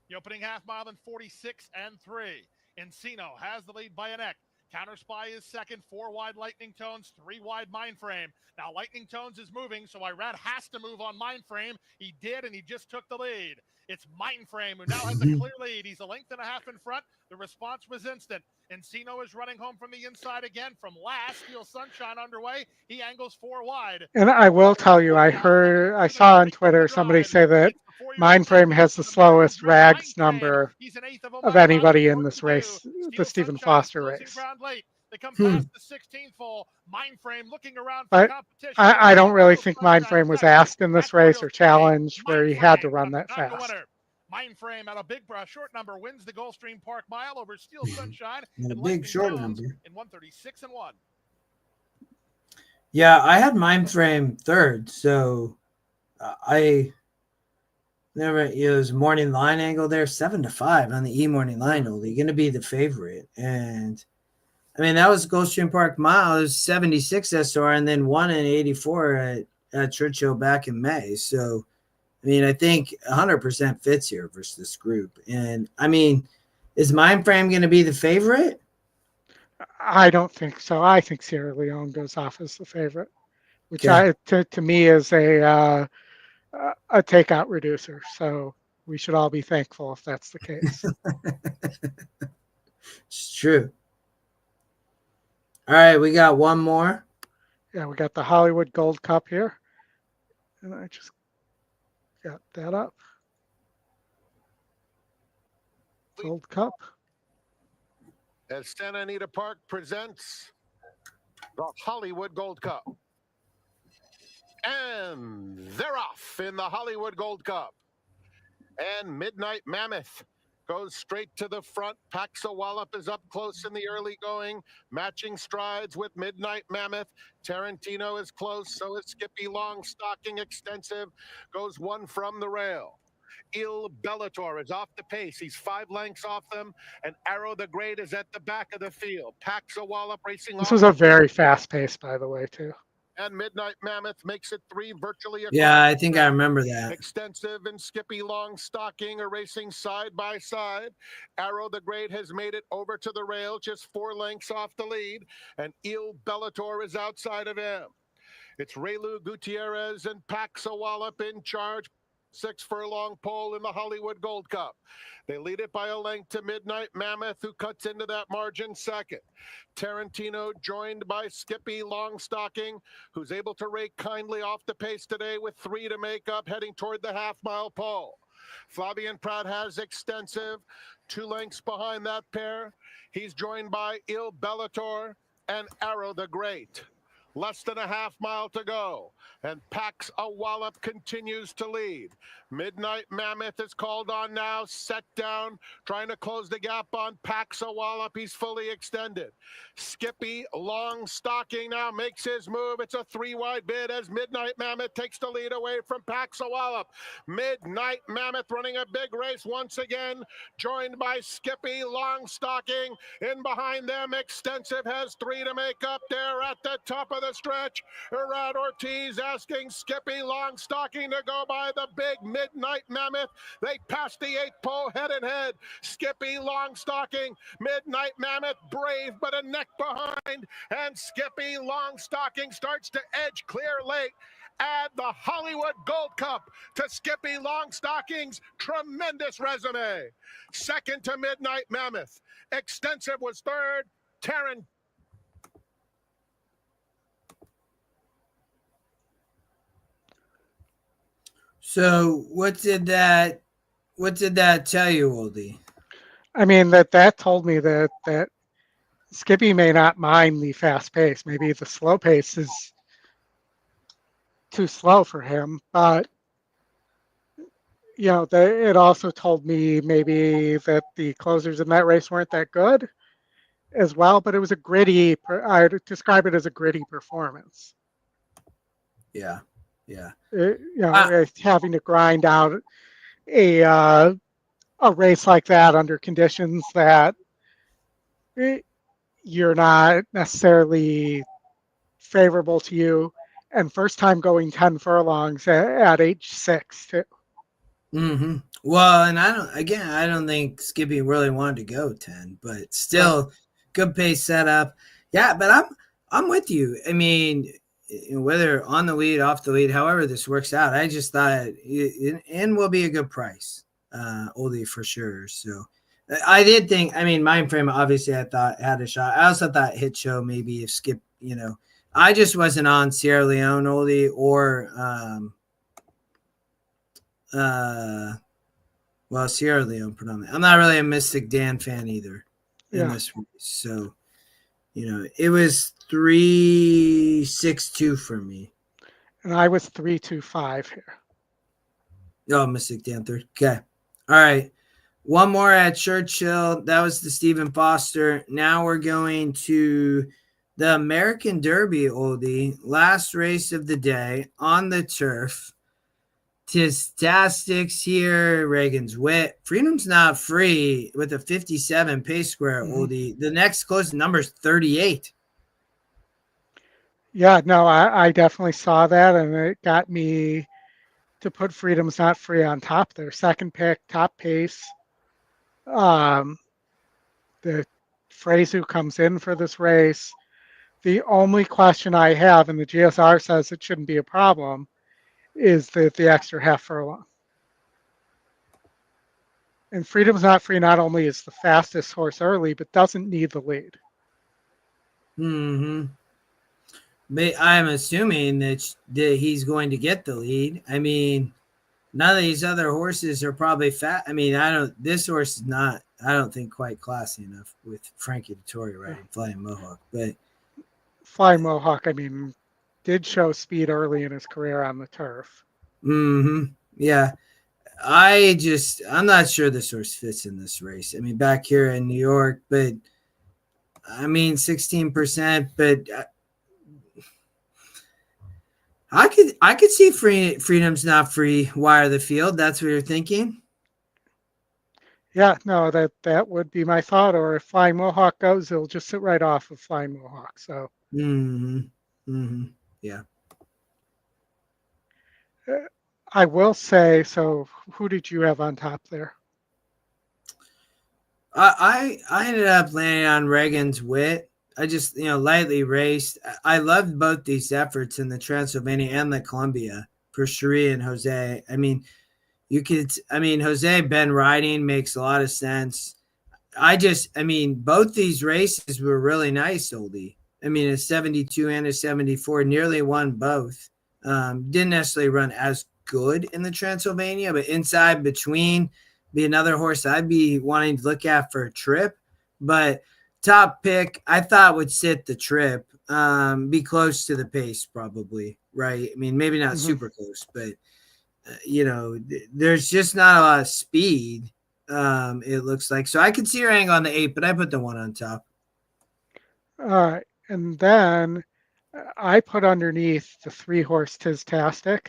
The opening half mile in 46-3. Encino has the lead by a neck. Counter Spy is second, 4 wide Lightning Tones, 3 wide Mind Frame. Now Lightning Tones is moving, so Irad has to move on Mind Frame. He did, and he just took the lead. It's Mind Frame who now has a clear lead. He's a length and a half in front. The response was instant. Encino is running home from the inside again from last. Steel Sunshine underway. He angles 4 wide. And I will tell you, I saw on Twitter somebody say that Mind Frame has the slowest rags number of anybody in this race, the Stephen Foster race. They come past the 16th hole. Mind Frame looking around for competition. I don't really think Mind Frame was asked in this race or challenged where he had to run that fast. Mind Frame at a big short number wins the Gulfstream Park Mile over Steel Sunshine and big short number in 136-1. Yeah, I had Mind Frame third, so I never. It was morning line angle there, 7-5 on the morning line. Only going to be the favorite, and I mean that was Gulfstream Park Mile. It was 76 SR, and then won in 84 at Churchill back in May. So. I mean, I think 100% fits here versus this group. And, I mean, is Mind Frame going to be the favorite? I don't think so. I think Sierra Leone goes off as the favorite, which to me is a takeout reducer. So we should all be thankful if that's the case. It's true. All right, we got one more. Yeah, we got the Hollywood Gold Cup here. And I just got that up. Gold Cup. As Santa Anita Park presents the Hollywood Gold Cup. And they're off in the Hollywood Gold Cup. And Midnight Mammoth goes straight to the front. Paxawallop is up close in the early going, matching strides with Midnight Mammoth. Tarantino is close, so is Skippy Longstocking. Extensive goes one from the rail. Il Bellator is off the pace. He's 5 lengths off them, and Arrow the Great is at the back of the field. Paxawallop racing This off. was a very fast pace, by the way, too. And Midnight Mammoth makes it 3 virtually across. Yeah, I think I remember that. Extensive and Skippy Longstocking are racing side by side. Arrow the Great has made it over to the rail, just 4 lengths off the lead, and Il Bellator is outside of him. It's Raylu Gutierrez and Paxawallop in charge. 6 furlong pole in the Hollywood Gold Cup. They lead it by a length to Midnight Mammoth, who cuts into that margin second. Tarantino joined by Skippy Longstocking, who's able to rake kindly off the pace today with 3 to make up, heading toward the half-mile pole. Fabian Pratt has Extensive, 2 lengths behind that pair. He's joined by Il Bellator and Arrow the Great. Less than a half-mile to go, and Paxawallop continues to lead. Midnight Mammoth is called on now, set down, trying to close the gap on Paxawallop. He's fully extended. Skippy Longstocking now makes his move. It's a 3-wide bid as Midnight Mammoth takes the lead away from Paxawallop. Midnight Mammoth running a big race once again, joined by Skippy Longstocking. In behind them, Extensive has 3 to make up there at the top of the stretch. Herad Ortiz asking Skippy Longstocking to go by the big Midnight Mammoth. They pass the 8th pole head and head. Skippy Longstocking, Midnight Mammoth brave but a neck behind, and Skippy Longstocking starts to edge clear late. Add the Hollywood Gold Cup to Skippy Longstocking's tremendous resume. Second to Midnight Mammoth. Extensive was third. Taryn. So what did that tell you, Oldy? I mean, that told me that Skippy may not mind the fast pace. Maybe the slow pace is too slow for him, but it also told me maybe that the closers in that race weren't that good as well, but it was a gritty, I would describe it as a gritty performance. Yeah. Yeah. Having to grind out a race like that under conditions that you're not necessarily favorable to you, and first time going 10 furlongs at age 6 too. Mm-hmm. Well, and I don't think Skippy really wanted to go 10, but still good pace setup. Yeah, but I'm with you. I mean, whether on the lead, off the lead, however this works out, I just thought it will be a good price, Oldie for sure. So I did think, I mean, Mind Frame obviously I thought had a shot. I also thought Hit Show maybe if Skip, I just wasn't on Sierra Leone Oldie or Sierra Leone predominantly. I'm not really a Mystic Dan fan either in this race. So, it was 3-6-2 for me. And I was 3-2-5 here. Oh, Mystic Dan third. Okay. All right. One more at Churchill. That was the Stephen Foster. Now we're going to the American Derby, Oldie. Last race of the day on the turf. Tistastics here. Reagan's Wit. Freedom's Not Free with a 57 pace square, Oldie. The next closest number is 38. Yeah, no, I definitely saw that, and it got me to put Freedom's Not Free on top there. Second pick, top pace. The Fraser comes in for this race. The only question I have, and the GSR says it shouldn't be a problem, is the extra half furlong. And Freedom's Not Free not only is the fastest horse early, but doesn't need the lead. Mm-hmm. But I'm assuming that he's going to get the lead. I mean, none of these other horses are probably fat. I mean, this horse is not, I don't think, quite classy enough with Frankie Dettori riding Flying Mohawk. But Flying Mohawk, I mean, did show speed early in his career on the turf. Mm-hmm. Yeah. I'm not sure this horse fits in this race. I mean, back here in New York, but I mean, 16%, but I could see Freedom's Not Free wire the field. That's what you're thinking. Yeah, no, that would be my thought. Or if Flying Mohawk goes, it'll just sit right off of Flying Mohawk. So, Yeah. I will say. So, who did you have on top there? I ended up landing on Reagan's Wit. I just, lightly raced. I loved both these efforts in the Transylvania and the Columbia for Cherie and Jose. I mean, Jose Ben riding makes a lot of sense. Both these races were really nice, Oldy. I mean, a 72 and a 74 nearly won both. Didn't necessarily run as good in the Transylvania, but inside between be another horse I'd be wanting to look at for a trip. But top pick, I thought would sit the trip, be close to the pace probably, right? I mean, maybe not super close, but there's just not a lot of speed. It looks like. So I could see her hang on the 8, but I put the 1 on top. All right, and then I put underneath the 3-horse Tistastic.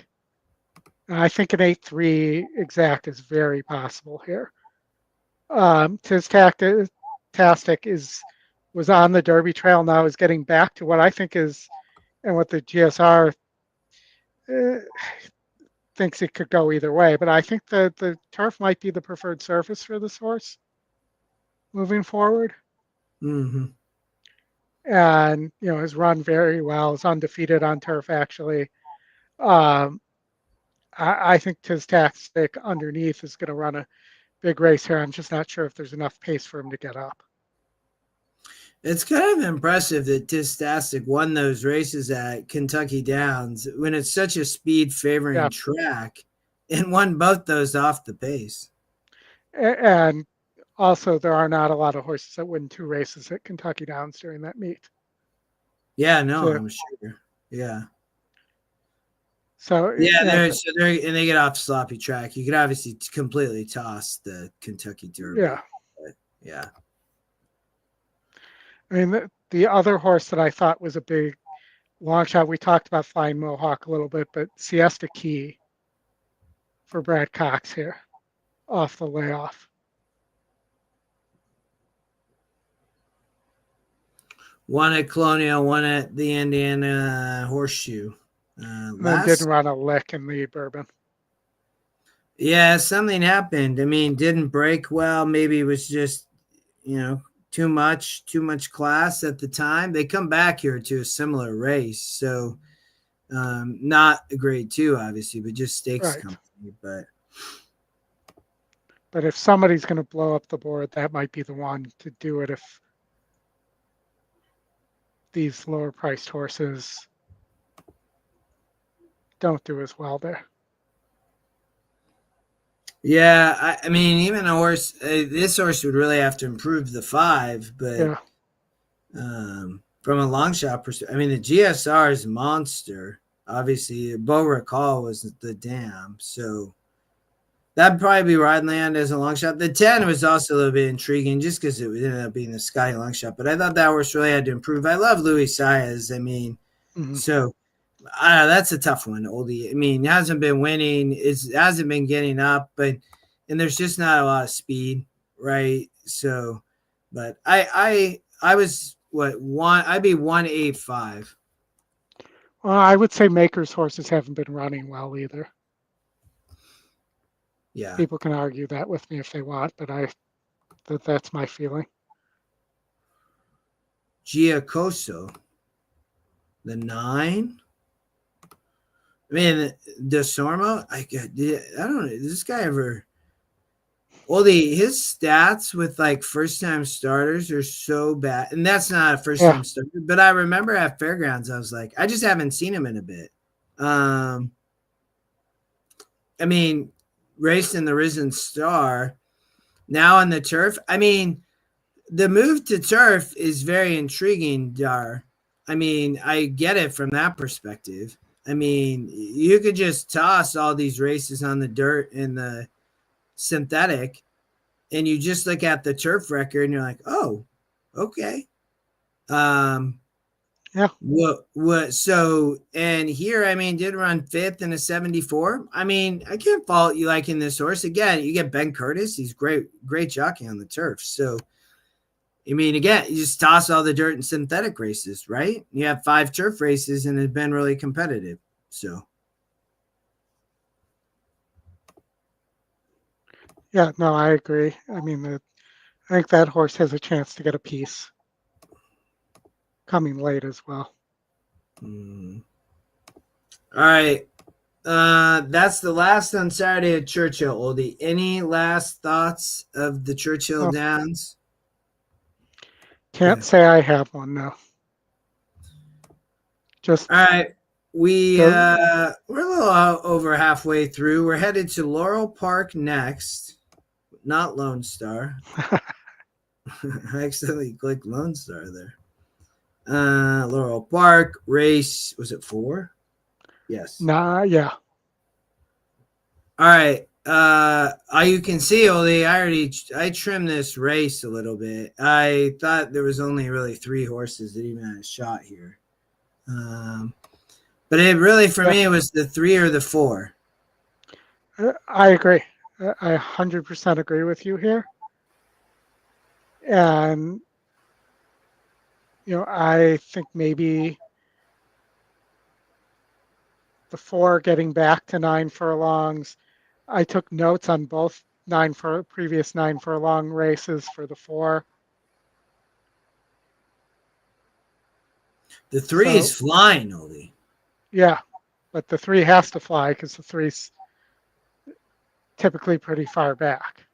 And I think an 8-3 exact is very possible here. Tistastic was on the Derby Trail, now is getting back to what I think is, and what the GSR thinks it could go either way. But I think that the turf might be the preferred surface for this horse moving forward. Mm-hmm. And has run very well. Is undefeated on turf actually. I think Tistastic underneath is going to run a big race here. I'm just not sure if there's enough pace for him to get up. It's kind of impressive that Tistastic won those races at Kentucky Downs when it's such a speed favoring track, and won both those off the pace. And also, there are not a lot of horses that win 2 races at Kentucky Downs during that meet. Yeah, no, I'm sure. Yeah. So yeah, and they get off sloppy track. You could obviously completely toss the Kentucky Derby. Yeah, yeah. I mean, the other horse that I thought was a big long shot. We talked about Flying Mohawk a little bit, but Siesta Key for Brad Cox here, off the layoff. One at Colonial, one at the Indiana Horseshoe. Then didn't run a lick in the Bourbon. Yeah, something happened. I mean, didn't break well. Maybe it was just, too much class at the time. They come back here to a similar race. So not a grade 2, obviously, but just stakes company. But if somebody's going to blow up the board, that might be the one to do it if these lower priced horses don't do as well there. Yeah, I mean, even a horse, this horse would really have to improve the 5, but from a long shot perspective, I mean, the GSR is a monster. Obviously, Beau Recall was the dam, so that'd probably be where I'd land as a long shot. The 10 was also a little bit intriguing just because it ended up being the Scotty long shot, but I thought that horse really had to improve. I love Louis Saez. I mean, so that's a tough one, Oldie. I mean, he hasn't been winning. It hasn't been getting up, and there's just not a lot of speed, right? So, but I was I'd be 185. Well, I would say Maker's horses haven't been running well either. Yeah, people can argue that with me if they want, but that's my feeling. Giacoso, the 9. I mean, DeSormo, I don't know. Does this guy ever? His stats with like first time starters are so bad, and that's not a first time starter. But I remember at Fairgrounds, I was like, I just haven't seen him in a bit. I mean, raced in the Risen Star, now on the turf. I mean, the move to turf is very intriguing, Dar. I mean, I get it from that perspective. I mean, you could just toss all these races on the dirt in the synthetic, and you just look at the turf record and you're like, oh, okay. Yeah. What so, and here, I mean, did run 5th in a 74. I mean, I can't fault you liking this horse. Again, you get Ben Curtis. He's great jockey on the turf. So, I mean, again, you just toss all the dirt in synthetic races, right? You have 5 turf races and it's been really competitive. So, Yeah, no, I agree. I mean, I think that horse has a chance to get a piece coming late as well. all right. That's the last on Saturday at Churchill, Oldie. Any last thoughts of the Churchill Oh. Downs? Can't say I have one now. Just All right. We're Go. a little over halfway through. We're headed to Laurel Park next, not Lone Star. I accidentally clicked Lone Star there. Laurel Park race, was it 4? Yes. yeah. All right. You can see, Oldie, I trimmed this race a little bit. I thought there was only really 3 horses that even had a shot here. But it really, for me, it was the 3 or the 4. I agree. I 100% agree with you here. And, I think maybe the 4 getting back to 9 furlongs. I took notes on both previous 9 furlong races for the 4. The 3 is flying, Oldie. Yeah, but the 3 has to fly because the 3's typically pretty far back.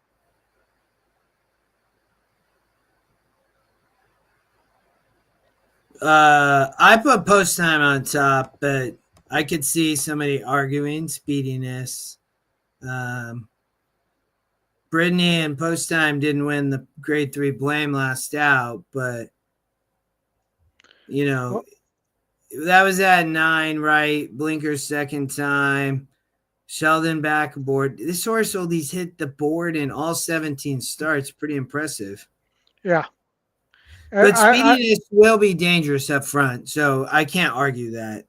I put Post Time on top, but I could see somebody arguing speediness. Brittany and Post Time didn't win the grade 3 blame last out, but that was at 9, right? Blinker's second time. Sheldon back aboard. This horse, Oldies, hit the board in all 17 starts. Pretty impressive. Yeah. But speediness will be dangerous up front, so I can't argue that,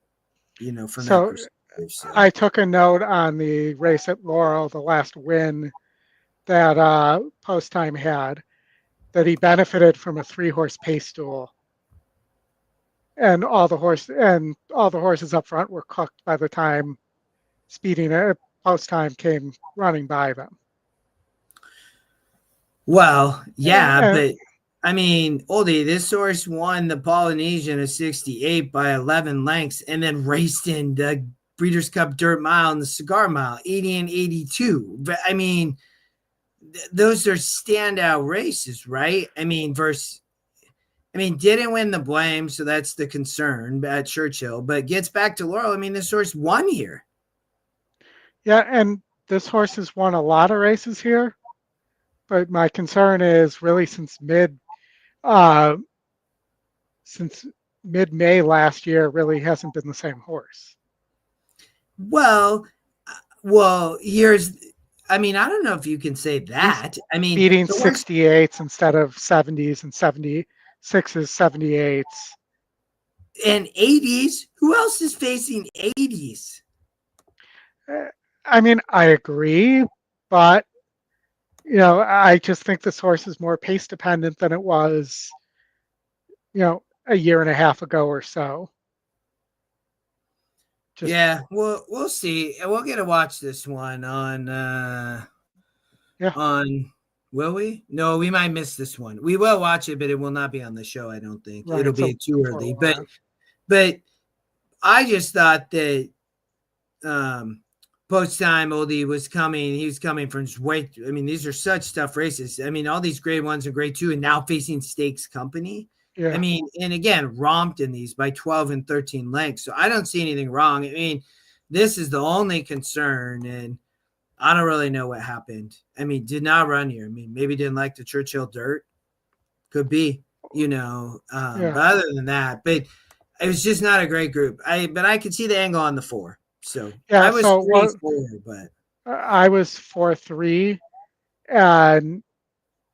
from that perspective. So. I took a note on the race at Laurel, the last win that Post Time had, that he benefited from a 3-horse pace duel. And all the horses up front were cooked by the time Post Time came running by them. Well, yeah, but I mean, Oldie, this horse won the Polynesian at 68 by 11 lengths and then raced in the Breeders' Cup Dirt Mile and the Cigar Mile, 80 and 82. But I mean, those are standout races, right? I mean, didn't win the blame, so that's the concern at Churchill, but gets back to Laurel. I mean, this horse won here. Yeah, and this horse has won a lot of races here, but my concern is really since mid-May last year, really hasn't been the same horse. Well, I don't know if you can say that. Beating 68s instead of 70s and 76s, 78s. And 80s? Who else is facing 80s? I agree, but I just think this horse is more pace dependent than it was, a year and a half ago or so. We'll see. We'll get to watch this one on will we? No, we might miss this one. We will watch it, but it will not be on the show, I don't think. Right, it'll be too early. But I just thought that Post Time Oldie was coming. He was coming from these are such tough races. All these grade 1s and grade 2 and now facing Stakes Company. Yeah. And again, romped in these by 12 and 13 lengths. So I don't see anything wrong. This is the only concern, and I don't really know what happened. Did not run here. Maybe didn't like the Churchill dirt. Could be, But other than that, but it was just not a great group. But I could see the angle on the 4. So I was 3-4, but I was 4-3, And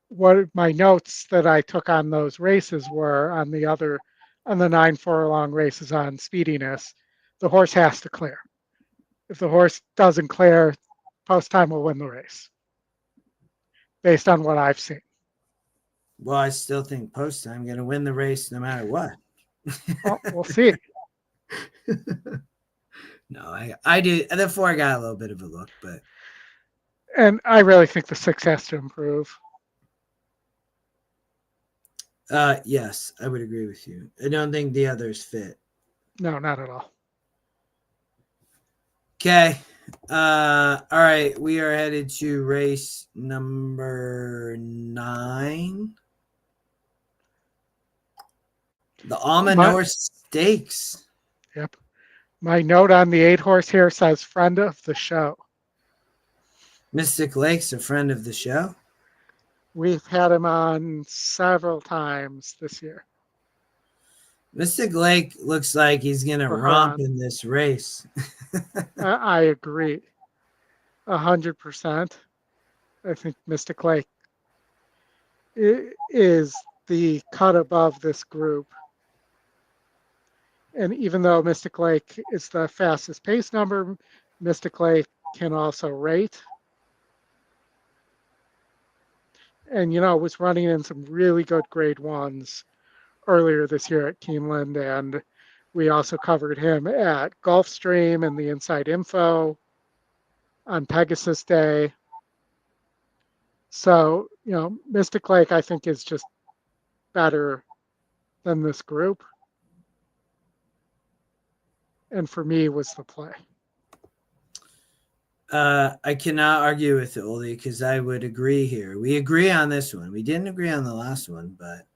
what my notes that I took on those races were on the 9 furlong races on speediness, the horse has to clear. If the horse doesn't clear, Post Time will win the race, based on what I've seen. Well, I still think Post Time going to win the race no matter what. Well, we'll see. No, I do. The 4 got a little bit of a look, but And I really think the 6 has to improve. yes, I would agree with you. I don't think the others fit. No, not at all. Okay. All right. We are headed to race number 9. The Almanor Stakes. Yep. My note on the 8 horse here says friend of the show. Mystic Lake's a friend of the show. We've had him on several times this year. Mystic Lake looks like he's going to romp in this race. I agree. 100%. I think Mystic Lake is the cut above this group. And even though Mystic Lake is the fastest pace number, Mystic Lake can also rate. And, was running in some really good grade 1s earlier this year at Keeneland. And we also covered him at Gulfstream and the Inside Info on Pegasus Day. So, Mystic Lake, I think, is just better than this group. And for me, was the play. I cannot argue with it, Oldy, because I would agree here. We agree on this one. We didn't agree on the last one, but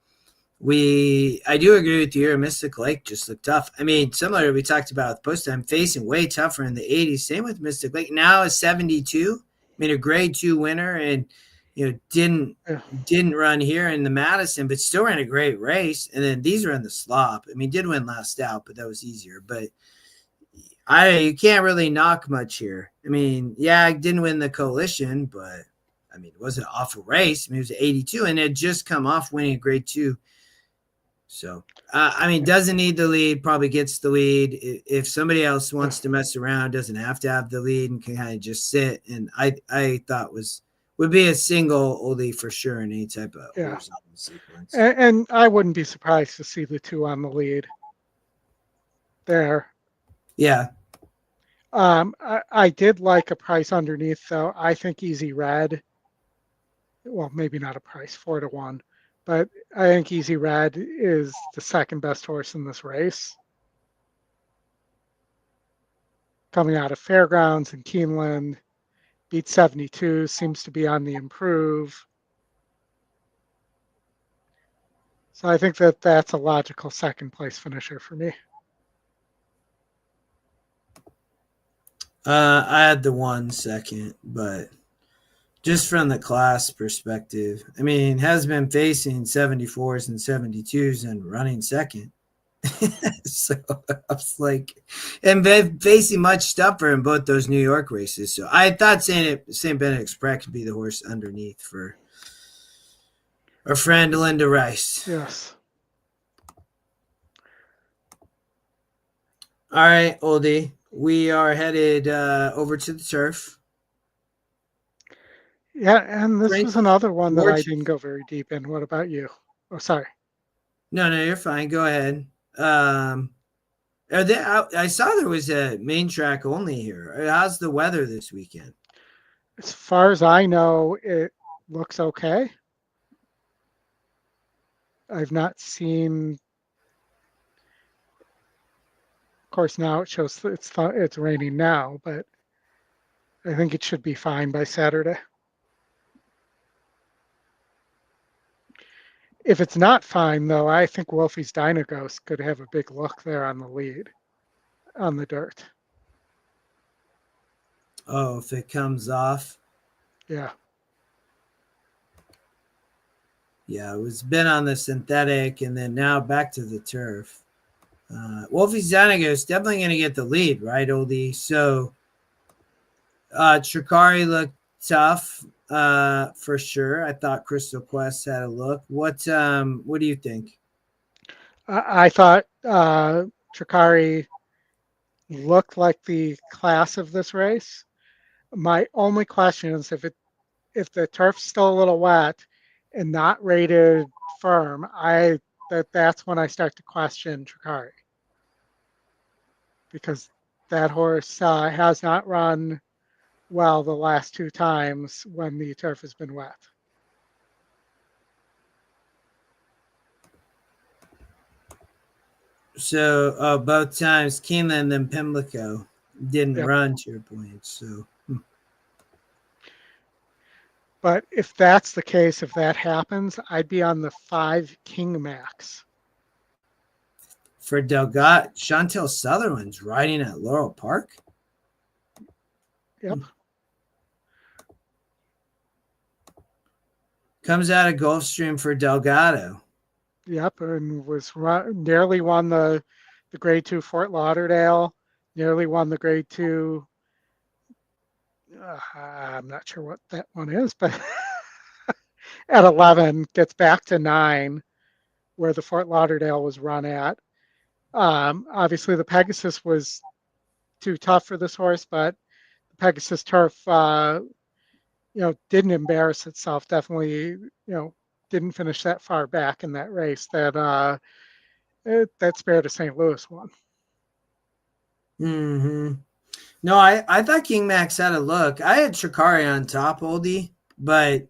I do agree with you. Mystic Lake just looked tough. I mean, similar to we talked about with Post Time, facing way tougher in the 80s. Same with Mystic Lake. Now a 72. I mean, a grade 2 winner, and didn't run here in the Madison, but still ran a great race. And then these are in the slop. I mean, did win last out, but that was easier. But you can't really knock much here. I mean, yeah, I didn't win the coalition, but I mean, it wasn't an awful race. I mean, it was 82, and it had just come off winning a grade 2. So, I mean, doesn't need the lead, probably gets the lead. If somebody else wants to mess around, doesn't have to have the lead and can kind of just sit. And I thought would be a single Oldy for sure in any type of horizontal sequence. And I wouldn't be surprised to see the 2 on the lead there. Yeah. I did like a price underneath, though. I think Easy Red, well, maybe not a price, 4-1, but I think Easy Red is the second best horse in this race. Coming out of Fairgrounds and Keeneland, beat 72, seems to be on the improve. So I think that's a logical second place finisher for me. I had the 1 second, but just from the class perspective, I mean, has been facing 74s and 72s and running second. So I was like, and facing much tougher in both those New York races. So I thought St. Benedict's Prep could be the horse underneath for our friend Linda Rice. Yes. All right, Oldie. We are headed over to the turf. Yeah, and this was another one that I didn't go very deep in. What about you? Oh, sorry. No, you're fine. Go ahead. I saw there was a main track only here. How's the weather this weekend? As far as I know, it looks okay. I've not seen. Of course, now it shows it's raining now, but I think it should be fine by Saturday. If it's not fine, though, I think Wolfie's Dynaghost could have a big look there on the lead, on the dirt. Oh, if it comes off. Yeah. Yeah, it's been on the synthetic and then now back to the turf. Wolfie's Dynaghost is definitely going to get the lead, right, Oldie? So Tricari looked tough. for sure. I thought Crystal Quest had a look. What do you think? I thought Tricari looked like the class of this race. My only question is if the turf's still a little wet and not rated firm, that's when I start to question Tricari, because that horse has not run well the last two times when the turf has been wet. So both times Keeneland and Pimlico didn't Yep. run, to your point. So But if that's the case, if that happens, I'd be on the 5 King Max. for Delgado, Chantel Sutherland's riding at Laurel Park. Yep. Comes out of Gulfstream for Delgado. Yep, and nearly won the Grade 2 Fort Lauderdale, nearly won the Grade 2. I'm not sure what that one is, but at 11 gets back to 9, where the Fort Lauderdale was run at. Obviously, the Pegasus was too tough for this horse, but the Pegasus turf, didn't embarrass itself. Definitely, didn't finish that far back in that race that spared a St. Louis one. Mm-hmm. No, I thought King Max had a look. I had Tricari on top, Oldie, but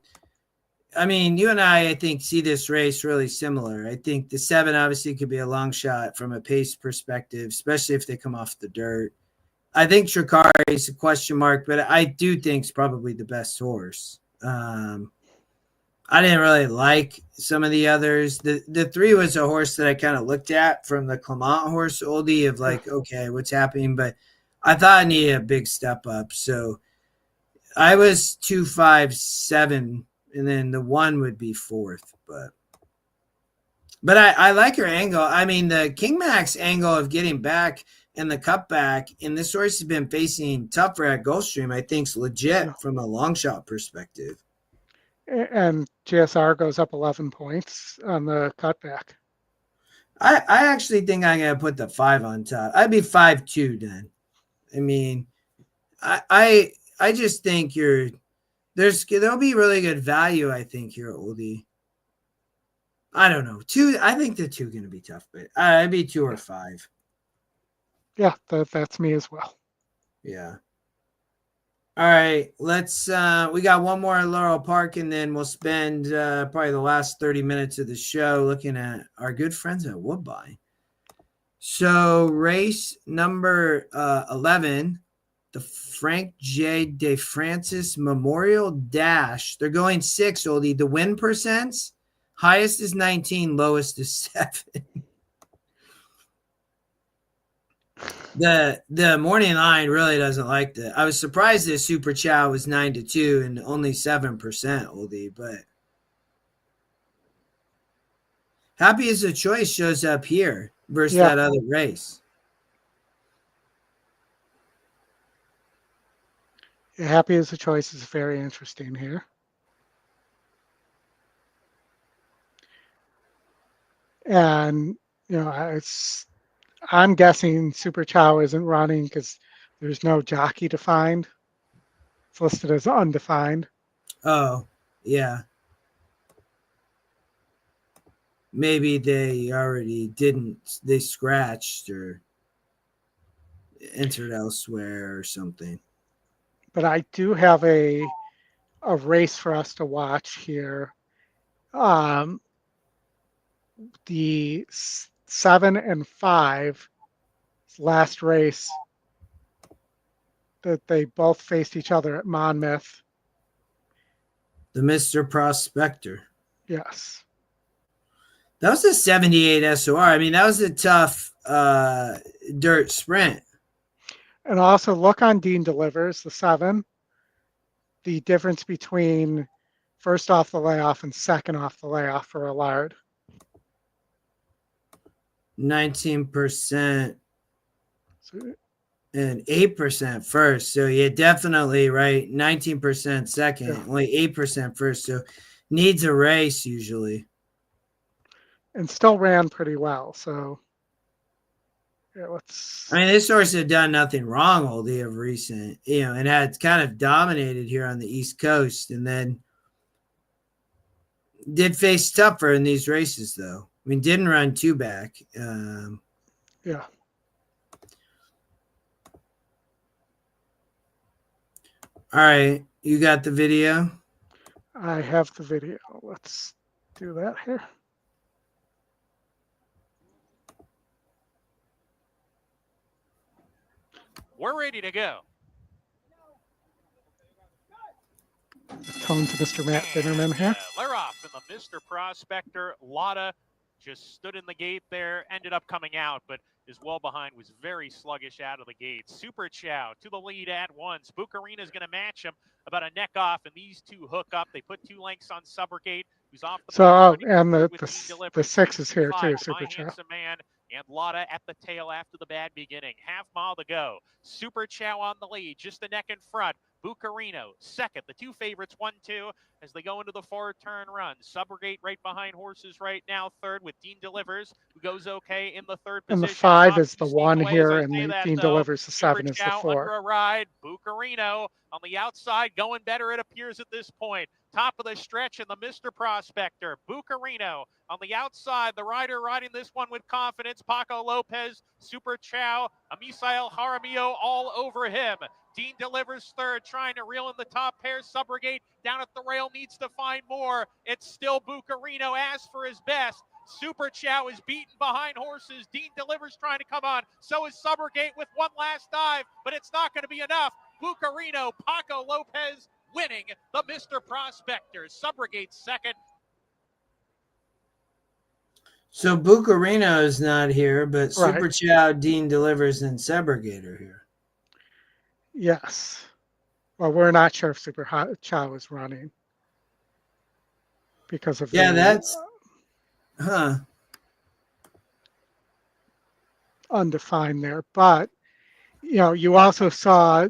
I mean, you and I think, see this race really similar. I think the 7 obviously could be a long shot from a pace perspective, especially if they come off the dirt. I think Tricari is a question mark, but I do think it's probably the best horse. I didn't really like some of the others. The 3 was a horse that I kind of looked at from the Clement horse, Oldie, of like, okay, what's happening? But I thought I needed a big step up. So I was 2, 5, 7, and then the 1 would be 4th. But I like her angle. I mean, the King Max angle of getting back and the cutback, and this horse has been facing tougher at Gulfstream, I think is legit from a long shot perspective. And GSR goes up 11 points on the cutback. I actually think I'm going to put the 5 on top. I'd be 5-2 then. I mean, I just think there'll be really good value, I think, here, Oldie. I don't know. 2, I think the 2 going to be tough, but I'd be 2 or 5. Yeah, that's me as well. Yeah. All right, let's we got one more at Laurel Park, and then we'll spend probably the last 30 minutes of the show looking at our good friends at Woodbine. So race number 11, the Frank J. De Francis Memorial Dash. They're going 6, Oldie. The win percents, highest is 19, lowest is 7. The morning line really doesn't like that. I was surprised that Super Chow was 9-2 and only 7%, Oldie, but Happy as a Choice shows up here versus that other race. Happy as a Choice is very interesting here. And I'm guessing Super Chow isn't running because there's no jockey defined. It's listed as undefined. Oh, yeah. Maybe they already didn't. They scratched or entered elsewhere or something. But I do have a race for us to watch here. The 7 and 5 last race that they both faced each other at Monmouth. The Mr. Prospector. Yes. That was a 78 SOR. I mean, that was a tough dirt sprint. And also look on Dean Delivers, the 7. The difference between first off the layoff and second off the layoff for Allard. 19%. and 8% first. So yeah, definitely right. 19% second, Yeah. only 8% first. So needs a race usually. And still ran pretty well. So yeah, let's. I mean, this horse had done nothing wrong, Oldie, of recent, and had kind of dominated here on the East Coast, and then did face tougher in these races, though. I mean, didn't run two back. Yeah. All right, you got the video? I have the video. Let's do that here. We're ready to go. Tone to Mr. Matt Bitterman here. They're off, and the Mr. Prospector, Lotta, just stood in the gate there, ended up coming out, but is well behind, was very sluggish out of the gate. Super Chow to the lead at once. Bucarina is going to match him about a neck off, and these two hook up. They put 2 lengths on Subrogate, who's off the So, and the 6 is here too, Super My Chow. Handsome Man and Lotta at the tail after the bad beginning. Half mile to go. Super Chow on the lead, just a neck in front. Bucarino second. The 2 favorites 1-2 as they go into the 4-turn run. Subrogate right behind horses right now. Third with Dean Delivers, who goes okay in the 3rd position. And the 5 is the Sneak 1 away here, as I and say the that, Dean though. Delivers the 7 is the Chow 4. under a ride. Bucarino on the outside, going better, it appears at this point. Top of the stretch and the Mr. Prospector. Bucarino on the outside, the rider riding this one with confidence. Paco Lopez, Super Chow, Amisael Jaramillo all over him. Dean Delivers third, trying to reel in the top pair. Subrogate down at the rail, needs to find more. It's still Bucarino, asks for his best. Super Chow is beaten behind horses. Dean Delivers trying to come on. So is Subrogate with one last dive, but it's not going to be enough. Bucarino, Paco Lopez winning the Mr. Prospector. Subrogate second. So Bucarino is not here, but Right. Super Chow, Dean Delivers, and Subrogate are here. Yes. Well, we're not sure if Super Chow is running because of that's undefined there. But you also saw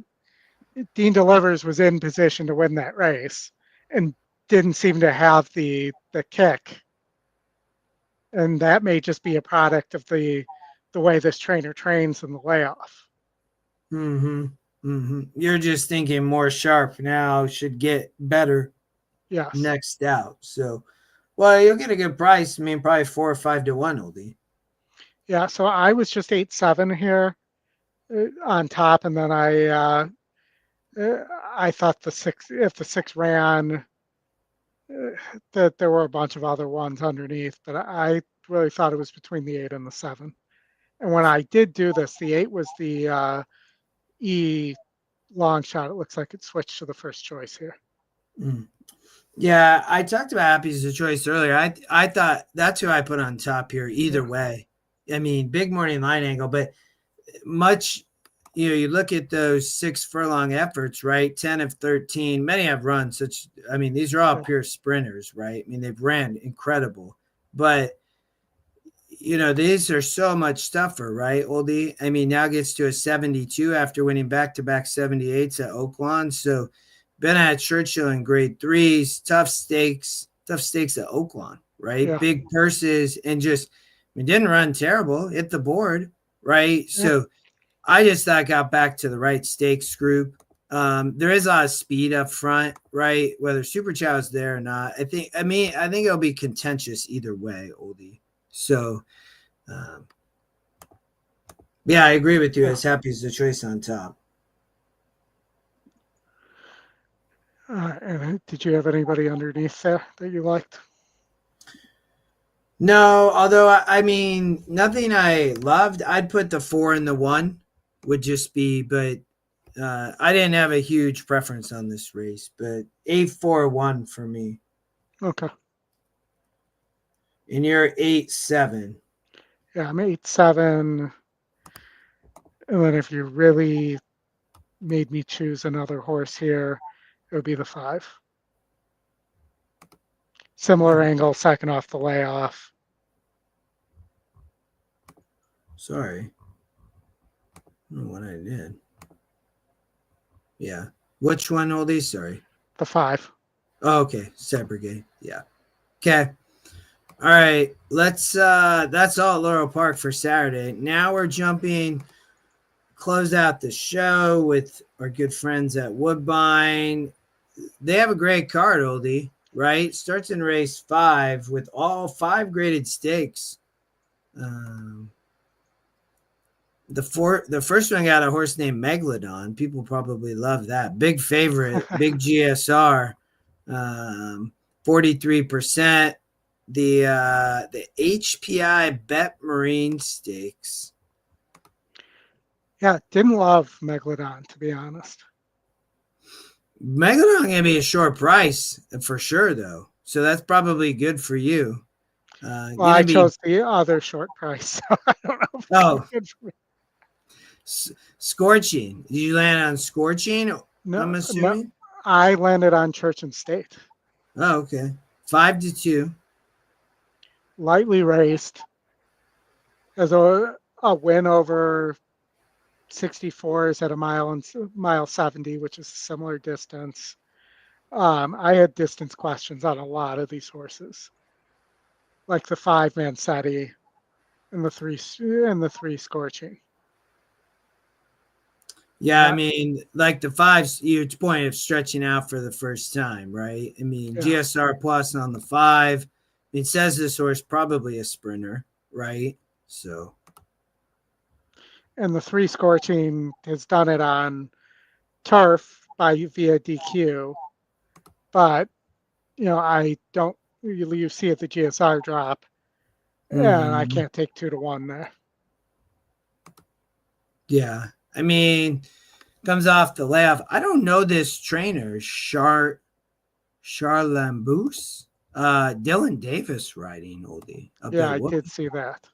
Dean Delivers was in position to win that race and didn't seem to have the kick. And that may just be a product of the way this trainer trains in the layoff. You're just thinking more sharp now, should get better Yes. next out. So, well, you'll get a good price. I mean, probably 4 or 5 to 1, Oldie. Yeah, so I was just 8-7 here on top, and then I thought if the 6 ran, that there were a bunch of other ones underneath, but I really thought it was between the 8 and the 7. And when I did do this, the 8 was the E long shot. It looks like it switched to the first choice here. Yeah, I talked about Happy's a choice earlier. I thought that's who I put on top here either way. I mean, big morning line angle, but much, you look at those 6 furlong efforts, right? 10 of 13, many have run such, I mean, these are all pure sprinters, right? I mean, they've ran incredible, but these are so much tougher, right, Oldie? I mean, now gets to a 72 after winning back-to-back 78s at Oaklawn. So been at Churchill in grade 3s, tough stakes at Oaklawn, right? Yeah. Big purses, and just, didn't run terrible, hit the board, right? Yeah. So I just thought got back to the right stakes group. There is a lot of speed up front, right? Whether Super Chow is there or not. I think it'll be contentious either way, Oldie. So, yeah, I agree with you. As Happy as the choice on top. And did you have anybody underneath there that you liked? No, although I mean, nothing I loved. I'd put the 4 and the 1 would just be, but I didn't have a huge preference on this race, but 8-4-1 for me. Okay. And you're 8-7. Yeah, I'm 8-7. And then if you really made me choose another horse here, it would be the 5. Similar angle, second off the layoff. Sorry. don't know what I did. Yeah. Which one, Oldy? Sorry. The 5. Oh, okay. Segregate. Yeah. Okay. All right. That's all at Laurel Park for Saturday. Now we're jumping, close out the show with our good friends at Woodbine. They have a great card, Oldie, right? Starts in race 5 with all 5 graded stakes. The first one got a horse named Megalodon. People probably love that. Big favorite, big GSR, 43%. The HPI Bet Marine Stakes. Yeah, didn't love Megalodon, to be honest. Megalodon gonna be a short price for sure, though. So that's probably good for you. Well, I chose the other short price, so I don't know if it's good for me. Scorching. Did you land on Scorching? No, I'm assuming. No, I landed on Church and State. Oh, okay. 5-2. Lightly raced. As a win over 64s at a mile 70, which is a similar distance. I had distance questions on a lot of these horses, like the 5 Mansetti and the 3 Scorching. Yeah, I mean, like the 5's your point of stretching out for the first time, right? I mean, yeah. GSR plus on the 5. It says this horse probably a sprinter, right? So, and the 3 Scorching has done it on turf via DQ, but I don't. You see at the GSR drop, and I can't take 2-1 there. Yeah, I mean, comes off the layoff. I don't know this trainer, Charlambus. Dylan Davis riding Oldie. Yeah, I did see that.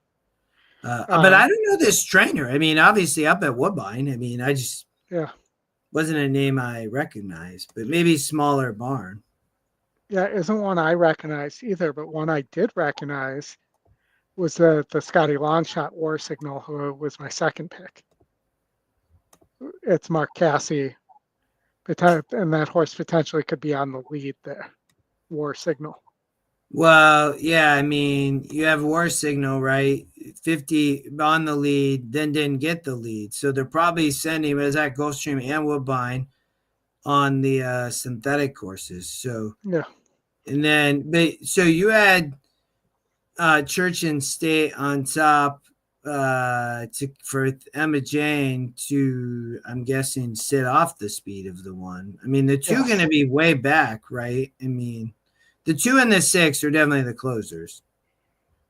But I don't know this trainer. I mean, obviously up at Woodbine. I mean, I just wasn't a name I recognized, but maybe smaller barn. Yeah, isn't one I recognized either, but one I did recognize was the Scotty Longshot War Signal, who was my second pick. It's Mark Cassey, and that horse potentially could be on the lead there. War Signal. Well, yeah, I mean, you have War Signal, right? 50 on the lead, then didn't get the lead. So they're probably sending him as at Gulfstream and Woodbine on the synthetic courses. So, yeah. And then, so you had Church and State on top for Emma Jane to, I'm guessing, sit off the speed of the 1. I mean, the 2 going to be way back, right? I mean, the 2 and the 6 are definitely the closers.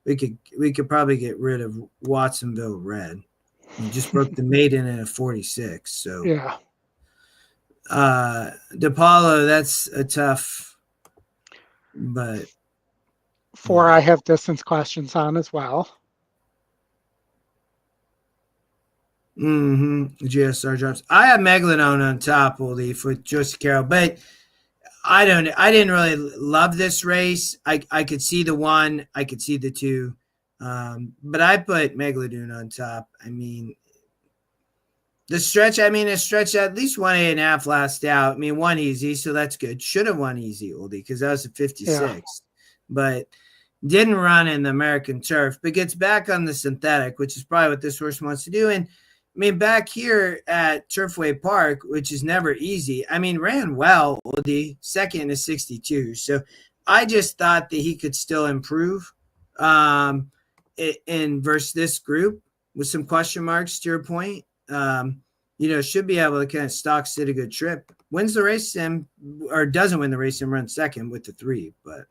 We could probably get rid of Watsonville Red. We just broke the maiden in a 46. So yeah, DePaulo, that's a tough, but 4 I have distance questions on as well. GSR drops. I have Megalodon on top, Oldy, for Josie Carroll, but I didn't really love this race. I could see the 1, I could see the 2, but I put Megalodon on top. I mean, the stretch. I mean, a stretch at least 1.5 last out. I mean, 1 easy, so that's good. Should have won easy, Oldy, because that was a 56, but didn't run in the American turf, but gets back on the synthetic, which is probably what this horse wants to do. And I mean, back here at Turfway Park, which is never easy, I mean, ran well, Oldie, second to 62. So I just thought that he could still improve in versus this group with some question marks, to your point. Should be able to kind of stock sit a good trip. Wins the race or doesn't win the race and runs second with the 3, but.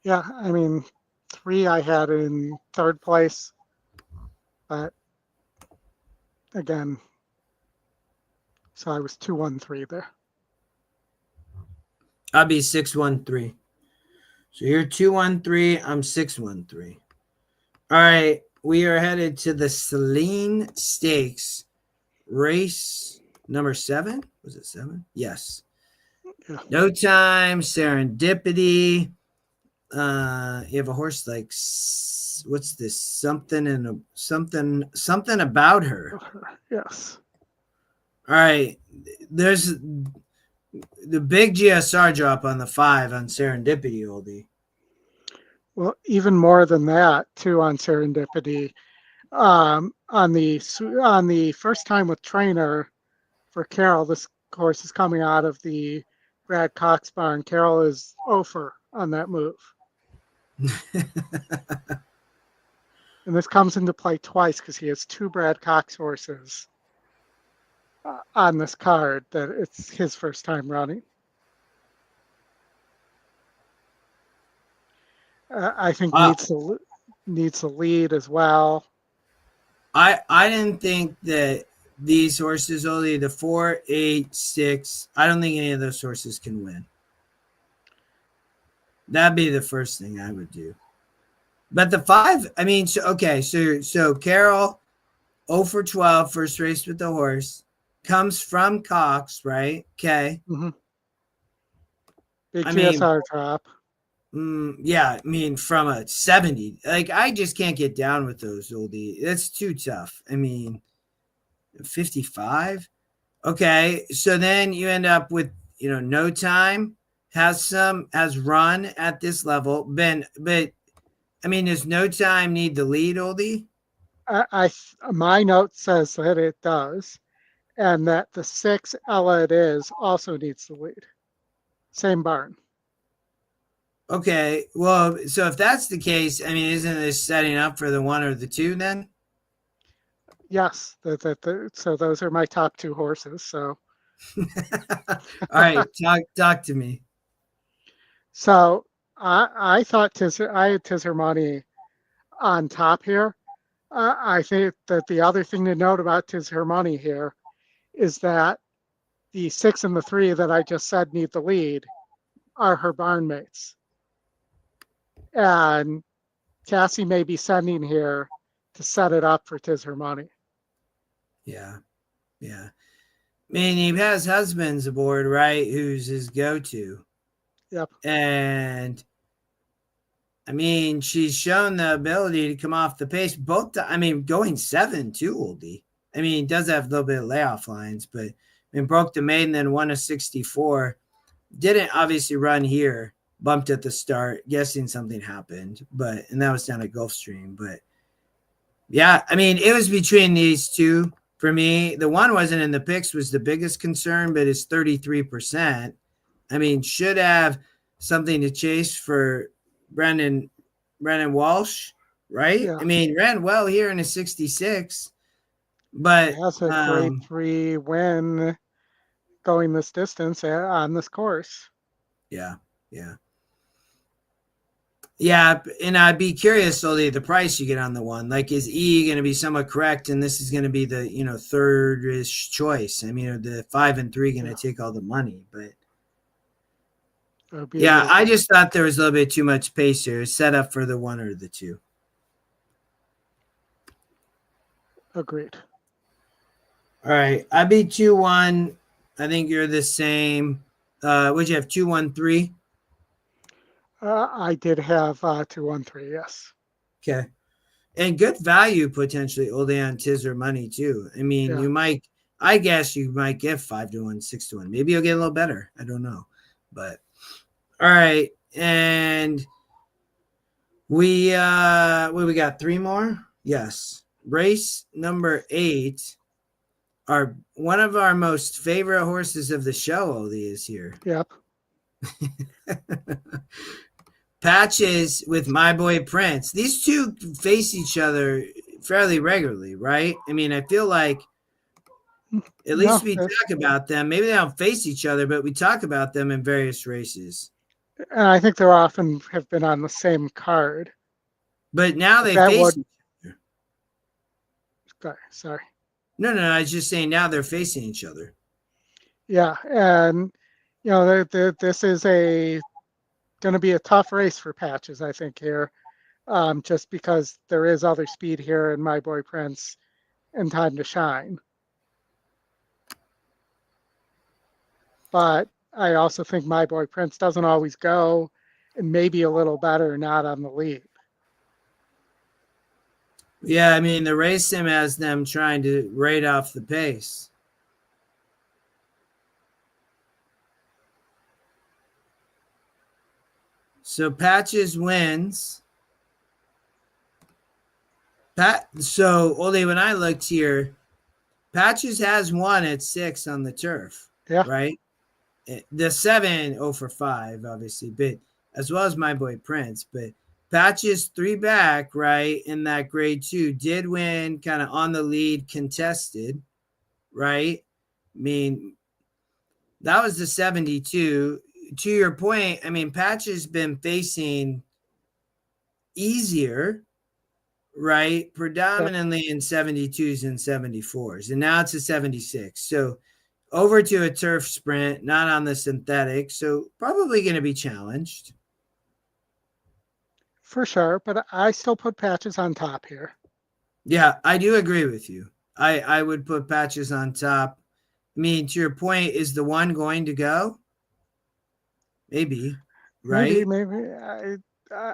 Yeah, I mean, 3 I had in 3rd place. But again, so I was 2-1-3 there. I'll be 6-1-3. So you're 2-1-3. I'm 6-1-3. All right, we are headed to the Celine Stakes, race number 7. Was it 7? Yes. Yeah. No Time, Serendipity. you have a horse like what's this? Something about her. Yes. All right. There's the big GSR drop on the 5 on Serendipity, Oldie. Well, even more than that, too, on Serendipity. On the first time with trainer for Carol, this horse is coming out of the Brad Cox barn. Carol is over on that move. And this comes into play twice because he has 2 Brad Cox horses on this card that it's his first time running. I think needs the lead as well. I didn't think that these horses, only the 4, 8, 6. I don't think any of those horses can win. That'd be the first thing I would do. But the 5, I mean, so Carol, 0 for 12, first race with the horse, comes from Cox, right? Okay. Mm-hmm. Big GSR drop. Yeah, I mean, from a 70, like I just can't get down with those, Oldie. That's too tough. I mean, 55. Okay, so then you end up with No Time has run at this level, but I mean, does No Time need the lead, Oldie? My note says that it does, and that the 6 Ella It Is also needs the lead. Same barn. Okay, well, so if that's the case, I mean, isn't this setting up for the 1 or the 2 then? Yes, so those are my top 2 horses. So, all right, talk to me. So I thought I had Tizhermani on top here. I think that the other thing to note about Tizhermani here is that the 6 and the 3 that I just said need the lead are her barn mates. And Cassie may be sending here to set it up for Tizhermani. Yeah. I mean, he has husbands aboard, right? Who's his go-to. Yep. And I mean, she's shown the ability to come off the pace. Going 7 too, Oldie. I mean, does have a little bit of layoff lines, but broke the maiden, then won a 64. Didn't obviously run here. Bumped at the start, guessing something happened, and that was down at Gulfstream. But yeah, I mean, it was between these 2 for me. The 1 wasn't in the picks, was the biggest concern, but it's 33%. I mean, should have something to chase for Brendan Walsh, right? Yeah. I mean, ran well here in a 66, but has a grade 3 win going this distance on this course. Yeah. And I'd be curious, Ollie, the price you get on the 1. Like, is E going to be somewhat correct, and this is going to be the third-ish choice? I mean, the 5 and 3 going to take all the money, but yeah, I just thought there was a little bit too much pace here. Set up for the 1 or the 2. Agreed. All right, I beat 2-1. I think you're the same. Would you have 2-1-3? I did have 2-1-3. Yes. Okay, and good value potentially, Oldie, on Tizhermani too. I mean, you might. I guess you might get 5-1, 6-1. Maybe you'll get a little better. I don't know, but all right. And we got 3 more. Yes, race number 8. One of our most favorite horses of the show, Oldie, is here. Yep. Patches with My Boy Prince. These 2 face each other fairly regularly, right? I mean, I feel like at least we talk about them. Maybe they don't face each other, but we talk about them in various races. And I think they're often have been on the same card. But now they face each other. Sorry. No, I was just saying now they're facing each other. Yeah, and this is going to be a tough race for Patches, I think, here, just because there is other speed here in My Boy Prince and Time to Shine. But I also think My Boy Prince doesn't always go and maybe a little better not on the lead. Yeah, I mean, the race sim has them trying to rate off the pace. So Patches wins. So Oldy, when I looked here, Patches has won at 6 on the turf. Yeah. Right? The 7, 0 for 5, obviously, but as well as my boy Prince. But Patches 3 back, right, in that grade 2, did win kind of on the lead, contested, right? I mean, that was the 72. To your point, I mean, Patches been facing easier, right? Predominantly in 72s and 74s. And now it's a 76. So over to a turf sprint, not on the synthetic. So probably going to be challenged. For sure, but I still put Patches on top here. Yeah, I do agree with you. I would put Patches on top. I mean, to your point, is the one going to go? Maybe, right? Maybe.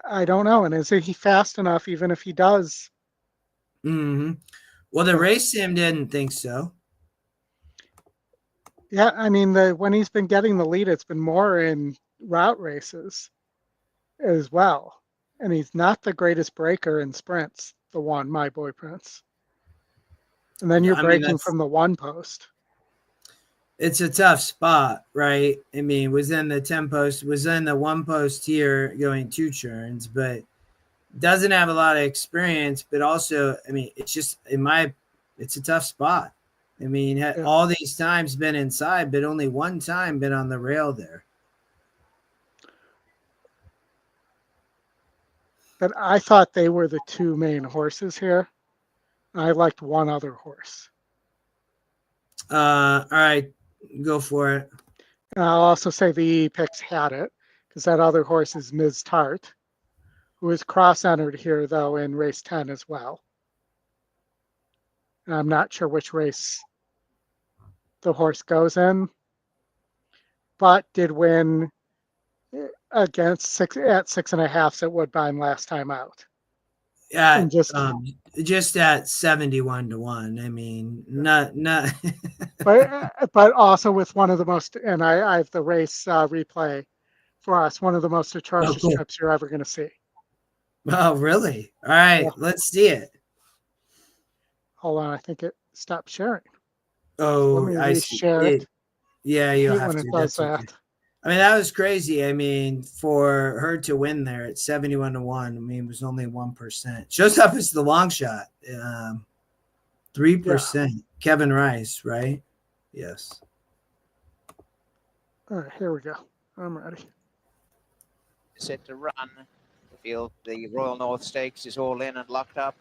I don't know. And is he fast enough, even if he does? Mm-hmm. Well, the race sim didn't think so. Yeah, I mean, when he's been getting the lead, it's been more in route races as well. And he's not the greatest breaker in sprints, the one, my boy Prince. And then you're breaking from the one post. It's a tough spot, right? I mean, was in the 10 post, was in the 1 post here going 2 churns, but doesn't have a lot of experience. But also, I mean, it's just it's a tough spot. I mean, all these times been inside, but only one time been on the rail there. But I thought they were the 2 main horses here. I liked one other horse. All right, go for it. And I'll also say the picks had it, because that other horse is Ms. Tart, who is cross-entered here, though, in race 10 as well. And I'm not sure which race the horse goes in, but did win against 6.5 at Woodbine last time out. Yeah, just at 71-1. I mean, not. but also with one of the most, and I have the race replay for us, one of the most atrocious trips you're ever going to see. Oh, really? All right, let's see it. Hold on, I think it stopped sharing. Oh, so let me reshare it. Yeah, you'll have when to. It does that. Okay. I mean, that was crazy. I mean, for her to win there at 71-1, I mean, it was only 1%. Shows up as the long shot. 3%. Yeah. Kevin Rice, right? Yes. All right, here we go. I'm ready. Set to run. The Royal North Stakes is all in and locked up.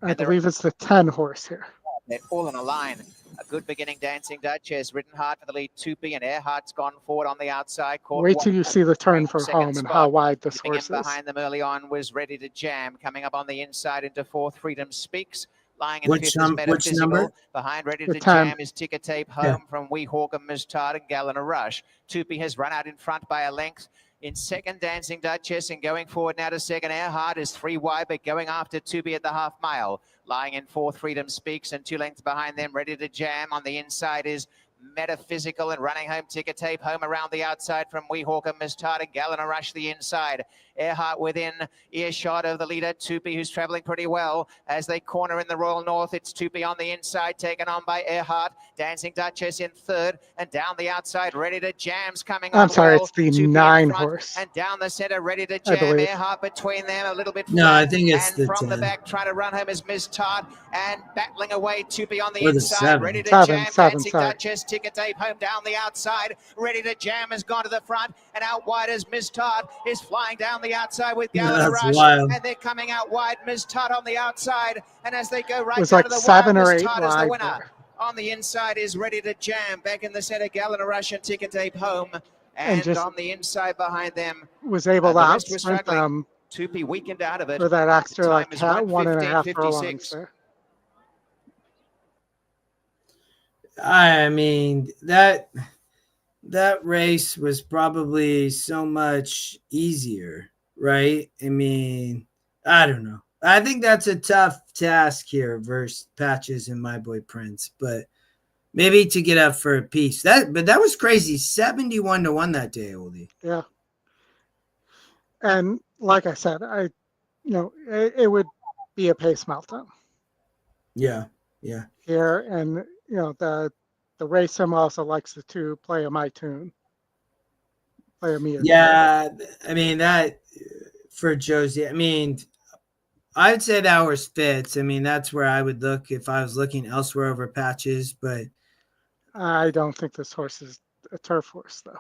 I believe it's the 10 horse here. They're all in a line. A good beginning, Dancing Duchess, ridden hard for the lead. Tupi and Earhart's gone forward on the outside. Wait till you see the turn for home and how wide this horse is. Behind them early on was Ready to Jam. Coming up on the inside into 4th, Freedom Speaks. Lying in 5th is Metaphysical. Behind Ready to Jam is Ticker Tape Home from Wee Hawker, Ms. Tard and Gallina Rush. Tupi has run out in front by a length. In 2nd, Dancing Duchess, and going forward now to 2nd, Earhart is 3 wide, but going after Tupi at the half mile. Lying in 4th, Freedom Speaks, and 2 lengths behind them, Ready to Jam. On the inside is Metaphysical, and running home Ticker Tape Home around the outside from Wee Hawker, Ms. Tard and Gallina Rush the inside. Earhart within earshot of the leader, Tupi, who's travelling pretty well. As they corner in the Royal North, it's Tupi on the inside, taken on by Earhart. Dancing Duchess in 3rd, and down the outside, Ready to Jam's coming on. I'm sorry, it's the Tupi 9 horse. And down the centre, Ready to Jam. Earhart between them, a little bit flat. No, I think it's and the from 10. the back, trying to run home is Ms. Tard, and battling away, Tupi on the Or the inside. 7. Ready to 7, Jam. 7, Dancing Duchess, Ticker Tape Home down the outside. Ready to Jam has gone to the front, and out wide as Ms. Tard is flying down the outside with Gallina Rush. Wild. And they're coming out wide. Ms. Tard on the outside, and as they go right it was down like to the 7 wire, or Ms. 8 Tard is the wide winner. there. On the inside is Ready to Jam. Back in the centre, Gallina Rush and Ticker Tape Home. And just on the inside behind them, was able to the rest were outsprint struggling. them Tupi weakened out of it. for that extra Time like is 1.5 furlongs 1:15.56. there. I mean, that that race was probably so much easier, right? I mean, I don't know. I think that's a tough task here versus Patches and My Boy Prince, but maybe to get up for a piece. But that was crazy. 71-1 that day, Oldie. Yeah. And like I said, it would be a pace meltdown. Yeah. Here, and the race sim also likes to play a my tune. Play a Mia. Yeah, I mean that for Josie. I mean, I would say that was Fitz. I mean, that's where I would look if I was looking elsewhere over Patches, but I don't think this horse is a turf horse, though.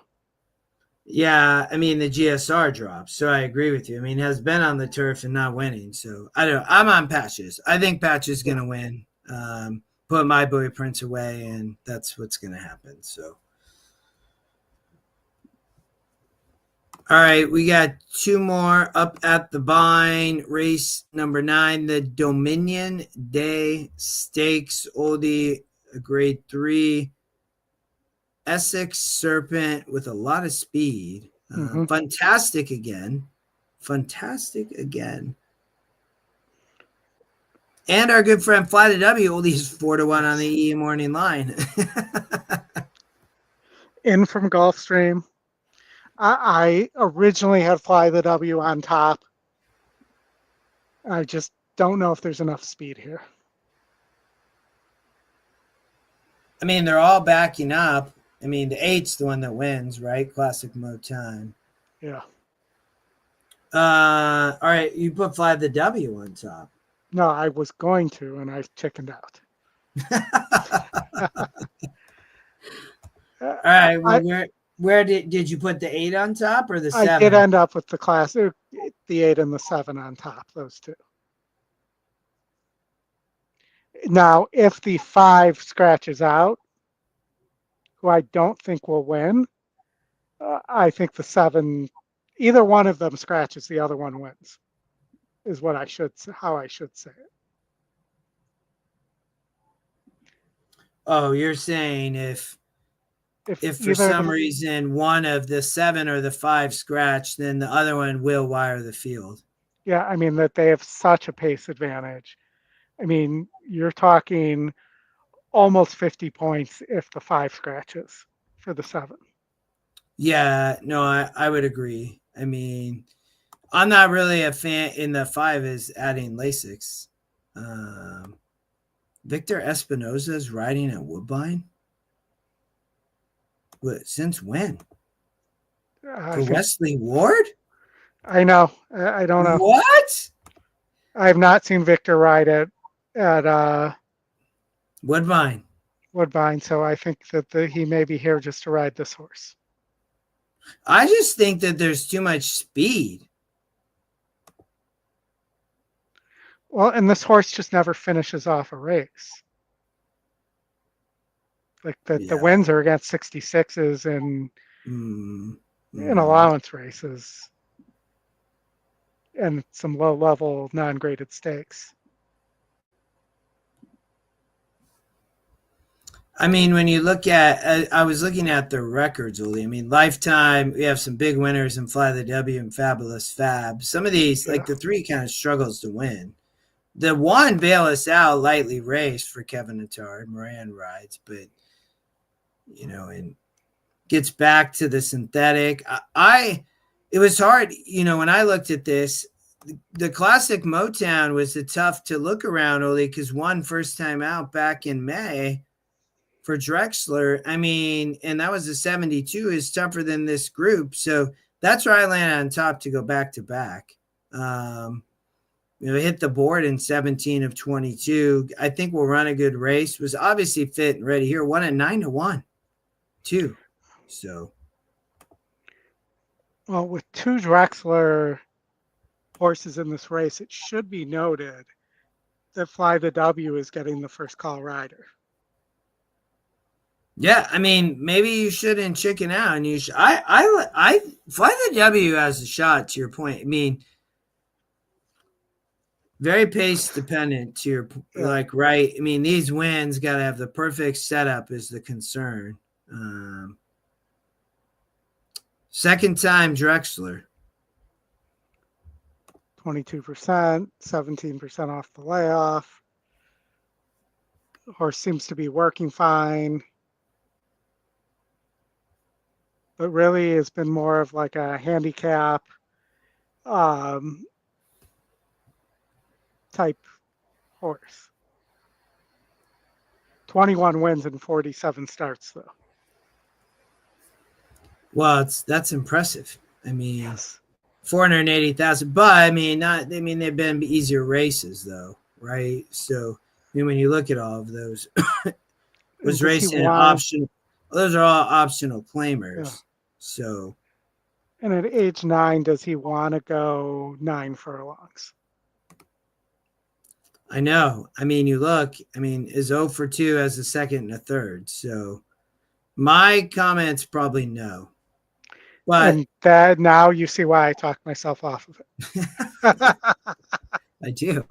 yeah, I mean the GSR drops, so I agree with you. I mean, has been on the turf and not winning, so I don't know. I'm on Patches. I think Patches is gonna win. Put My Boy Prince away, and that's what's gonna happen. So. All right, we got two more up at the Vine. Race number 9, the Dominion Day Stakes. Oldie, a grade 3. Essex Serpent with a lot of speed. Fantastic again. And our good friend Fly the W, Oldie's 4-1 on the E morning line. In from Gulfstream. I originally had Fly the W on top. I just don't know if there's enough speed here. I mean, they're all backing up. I mean, the 8's the one that wins, right? Classic Mode Time. Yeah. All right, you put Fly the W on top. No, I was going to, and I chickened out. All right, well, where did you put the 8 on top or the 7? I did end up with the classic, the 8 and the 7 on top, those two. Now, if the 5 scratches out, who I don't think will win, I think the 7, either one of them scratches, the other one wins, is what how I should say it. Oh, you're saying if for some reason one of the 7 or the 5 scratch, then the other one will wire the field. Yeah, I mean that they have such a pace advantage. I mean, you're talking almost 50 points if the 5 scratches for the 7. Yeah, no, I would agree. I mean, I'm not really a fan in the 5 is adding Lasix. Victor Espinoza is riding at Woodbine. What, since when? For Wesley Ward? I know. I don't know. What? I have not seen Victor ride at Woodbine. So I think that he may be here just to ride this horse. I just think that there's too much speed. Well, and this horse just never finishes off a race. Like the wins are against 66s and in allowance races and some low-level non-graded stakes. I mean, when you look at, I was looking at the records, Oli. I mean, Lifetime, we have some big winners in Fly the W and Fabulous Fab. Some of these, like the 3 kind of struggles to win. The 1 Bail Us Out lightly raced for Kevin Attard. Moran rides, but, and gets back to the synthetic. It was hard, when I looked at this, the classic Motown was a tough to look around, Oli, because won first time out back in May for Drexler. I mean, and that was a 72 is tougher than this group. So that's where I landed on top to go back to back. Hit the board in 17 of 22. I think we'll run a good race. Was obviously fit and ready here. Won at 9-1 too. So. Well, with 2 Drexler horses in this race, it should be noted that Fly the W is getting the first call rider. Yeah, I mean, maybe you shouldn't chicken out, and you should. I Fly the W has a shot. To your point, I mean, very pace dependent. To your right. I mean, these wins got to have the perfect setup is the concern. Second time Drexler. 22%, 17% off the layoff. The horse seems to be working fine. But really it's been more of like a handicap type horse. 21 wins and 47 starts, though. Well, that's impressive. I mean, Yes. 480,000, but I mean, they've been easier races though, right? So, I mean, when you look at all of those, was racing optional. Those are all optional claimers. Yeah. So, and at age 9, does he want to go 9 furlongs? I know. I mean, you look. I mean, is 0 for 2 as a second and a third. So, my comments probably no. But and that now you see why I talked myself off of it. I do.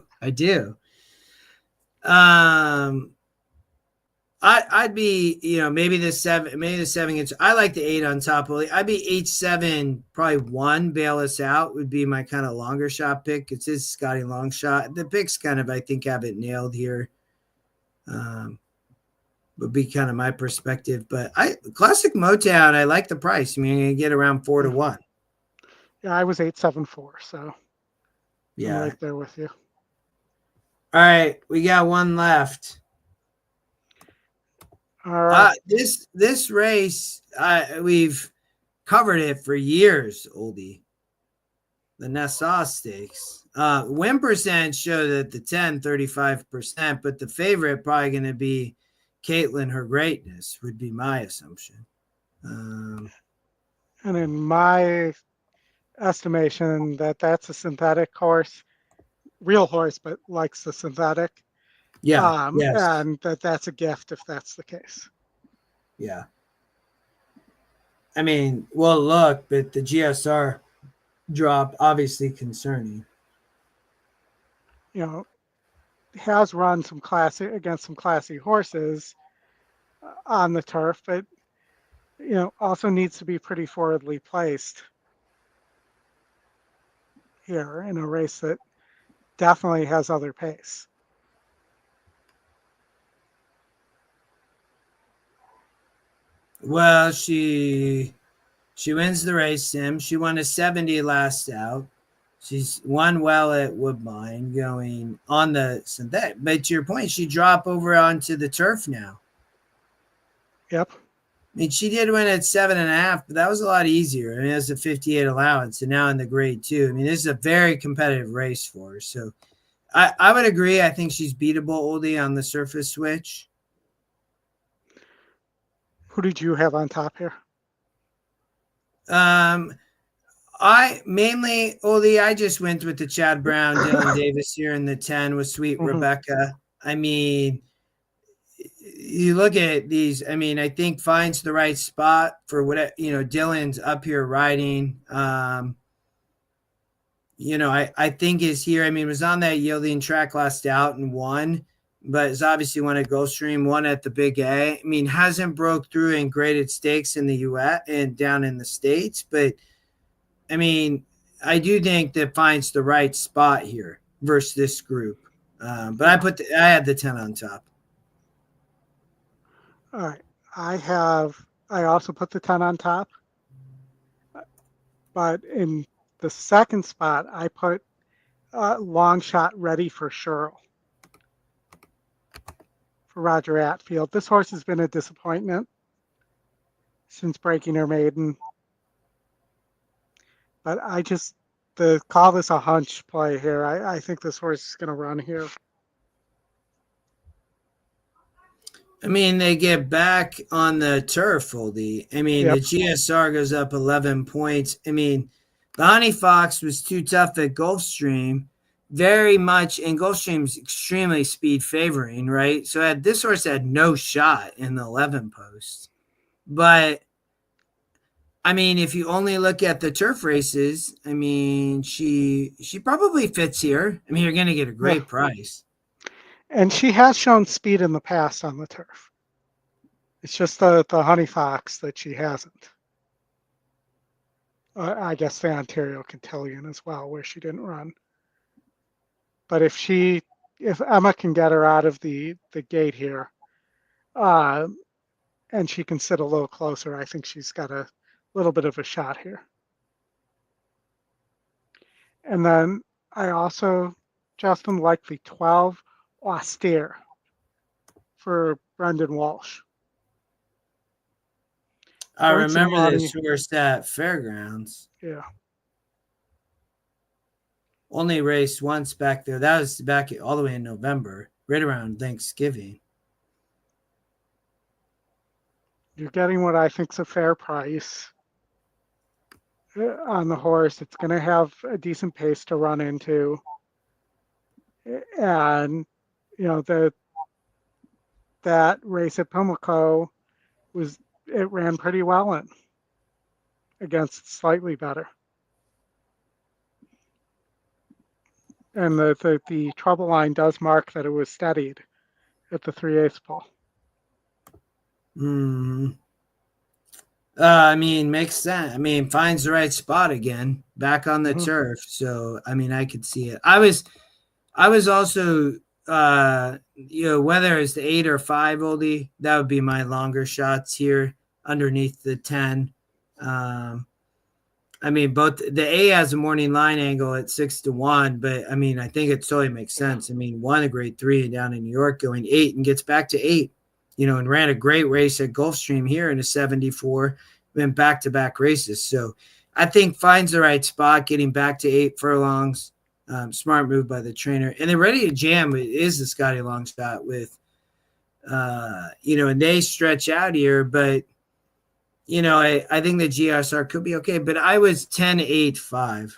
I'd be, maybe the 7 inch. I like the 8 on top. I'd be 8-7, probably 1 bail us out would be my kind of longer shot pick. It's his Scotty long shot. The picks kind of, I think, have it nailed here. Would be kind of my perspective, but classic Motown. I like the price. I mean, you get around 4 to 1. Yeah, I was 8-7-4, so yeah, I'm right there with you. All right, we got one left. All right, this race, we've covered it for years, Oldy. The Nassau Stakes. Win percent showed that the 10, 35%, but the favorite probably going to be Caitlin, Her Greatness, would be my assumption. And in my estimation, that's a synthetic horse, real horse, but likes the synthetic. Yeah. Yes. And that's a gift if that's the case. Yeah. I mean, well, look, but the GSR drop obviously concerning. Has run against some classy horses on the turf, but also needs to be pretty forwardly placed here in a race that definitely has other pace. Well, she wins the race, Sim. She won a 70 last out. She's won well at Woodbine going on the synthetic. But to your point, she dropped over onto the turf now. Yep. I mean, she did win at 7.5, but that was a lot easier. I mean, that's a 58 allowance, and now in the grade 2. I mean, this is a very competitive race for her. So I would agree. I think she's beatable, Oldie, on the surface switch. Who did you have on top here? I mainly, Oldie, I just went with the Chad Brown, Dylan Davis here in the 10 with Sweet Rebecca. I mean, you look at these, I mean, I think finds the right spot for what, Dylan's up here riding. I think is here. I mean, was on that yielding track last out and won, but it's obviously won at Gulfstream, won at the Big A. I mean, hasn't broke through in graded stakes in the US and down in the States, but I mean, I do think that finds the right spot here versus this group. But I had the 10 on top. All right. I also put the 10 on top, but in the second spot, I put long shot Ready for Sherrill for Roger Attfield. This horse has been a disappointment since breaking her maiden. But call this a hunch play here. I think this horse is going to run here. I mean, they get back on the turf, Oldie. I mean, The GSR goes up 11 points. I mean, the Honey Fox was too tough at Gulfstream, very much, and Gulfstream's extremely speed favoring, right? So this horse had no shot in the 11 post. But, I mean, if you only look at the turf races, I mean, she probably fits here. I mean, you're going to get a great price. And she has shown speed in the past on the turf. It's just the Honey Fox that she hasn't. I guess the Ontario Cotillion as well, where she didn't run. But if Emma can get her out of the gate here, and she can sit a little closer, I think she's got a little bit of a shot here. And then I also, Justin, like the 12 Austere for Brendan Walsh. I remember this horse at Fairgrounds. Yeah. Only raced once back there. That was back all the way in November, right around Thanksgiving. You're getting what I think's a fair price on the horse. It's going to have a decent pace to run into. And, that race at Pimlico it ran pretty well in against slightly better. And the trouble line does mark that it was steadied at the 3/8 pole. I mean, makes sense. I mean, finds the right spot again, back on the turf. So, I mean, I could see it. I was also, whether it's the 8 or 5 Oldy, that would be my longer shots here underneath the 10. I mean, both the A has a morning line angle at 6-1, but I mean, I think it totally makes sense. I mean, won a grade 3 down in New York, going 8 and gets back to 8, and ran a great race at Gulfstream here in a 74, went back-to-back races. So I think finds the right spot, getting back to 8 furlongs. Smart move by the trainer. And then Ready to Jam is the Scotty Longshot with, and they stretch out here, but I think the GSR could be okay, but I was 10-8-5.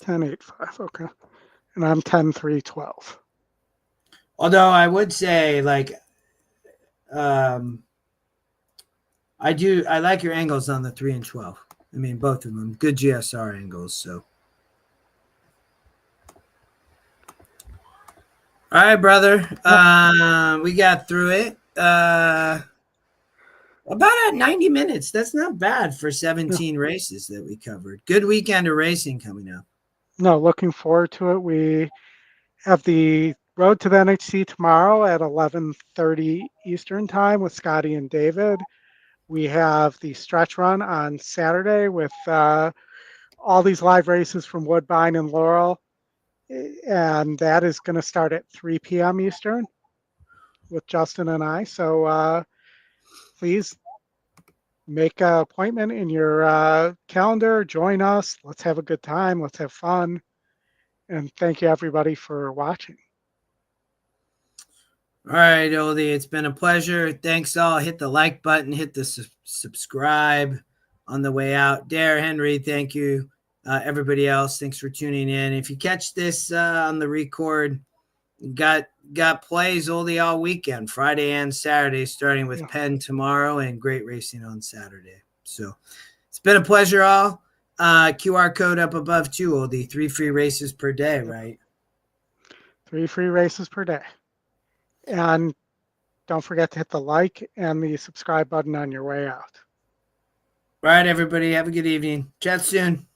10-8-5, okay. And I'm 10-3-12. Although I would say, I like your angles on the 3 and 12. I mean, both of them good GSR angles. So, all right, brother. We got through it. About at 90 minutes. That's not bad for 17 races that we covered. Good weekend of racing coming up. No, looking forward to it. We have the Road to the NHC tomorrow at 11:30 Eastern time with Scotty and David. We have the stretch run on Saturday with all these live races from Woodbine and Laurel. And that is going to start at 3 p.m. Eastern with Justin and I. So please make an appointment in your calendar. Join us. Let's have a good time. Let's have fun. And thank you, everybody, for watching. All right, Oldy. It's been a pleasure. Thanks all. Hit the like button. Hit the subscribe on the way out. Dare, Henry, thank you. Everybody else, thanks for tuning in. If you catch this on the record, got plays Oldy all weekend, Friday and Saturday, starting with Penn tomorrow and great racing on Saturday. So it's been a pleasure all. QR code up above too, Oldy. 3 free races per day, right? 3 free races per day. And don't forget to hit the like and the subscribe button on your way out. All right, everybody. Have a good evening. Chat soon.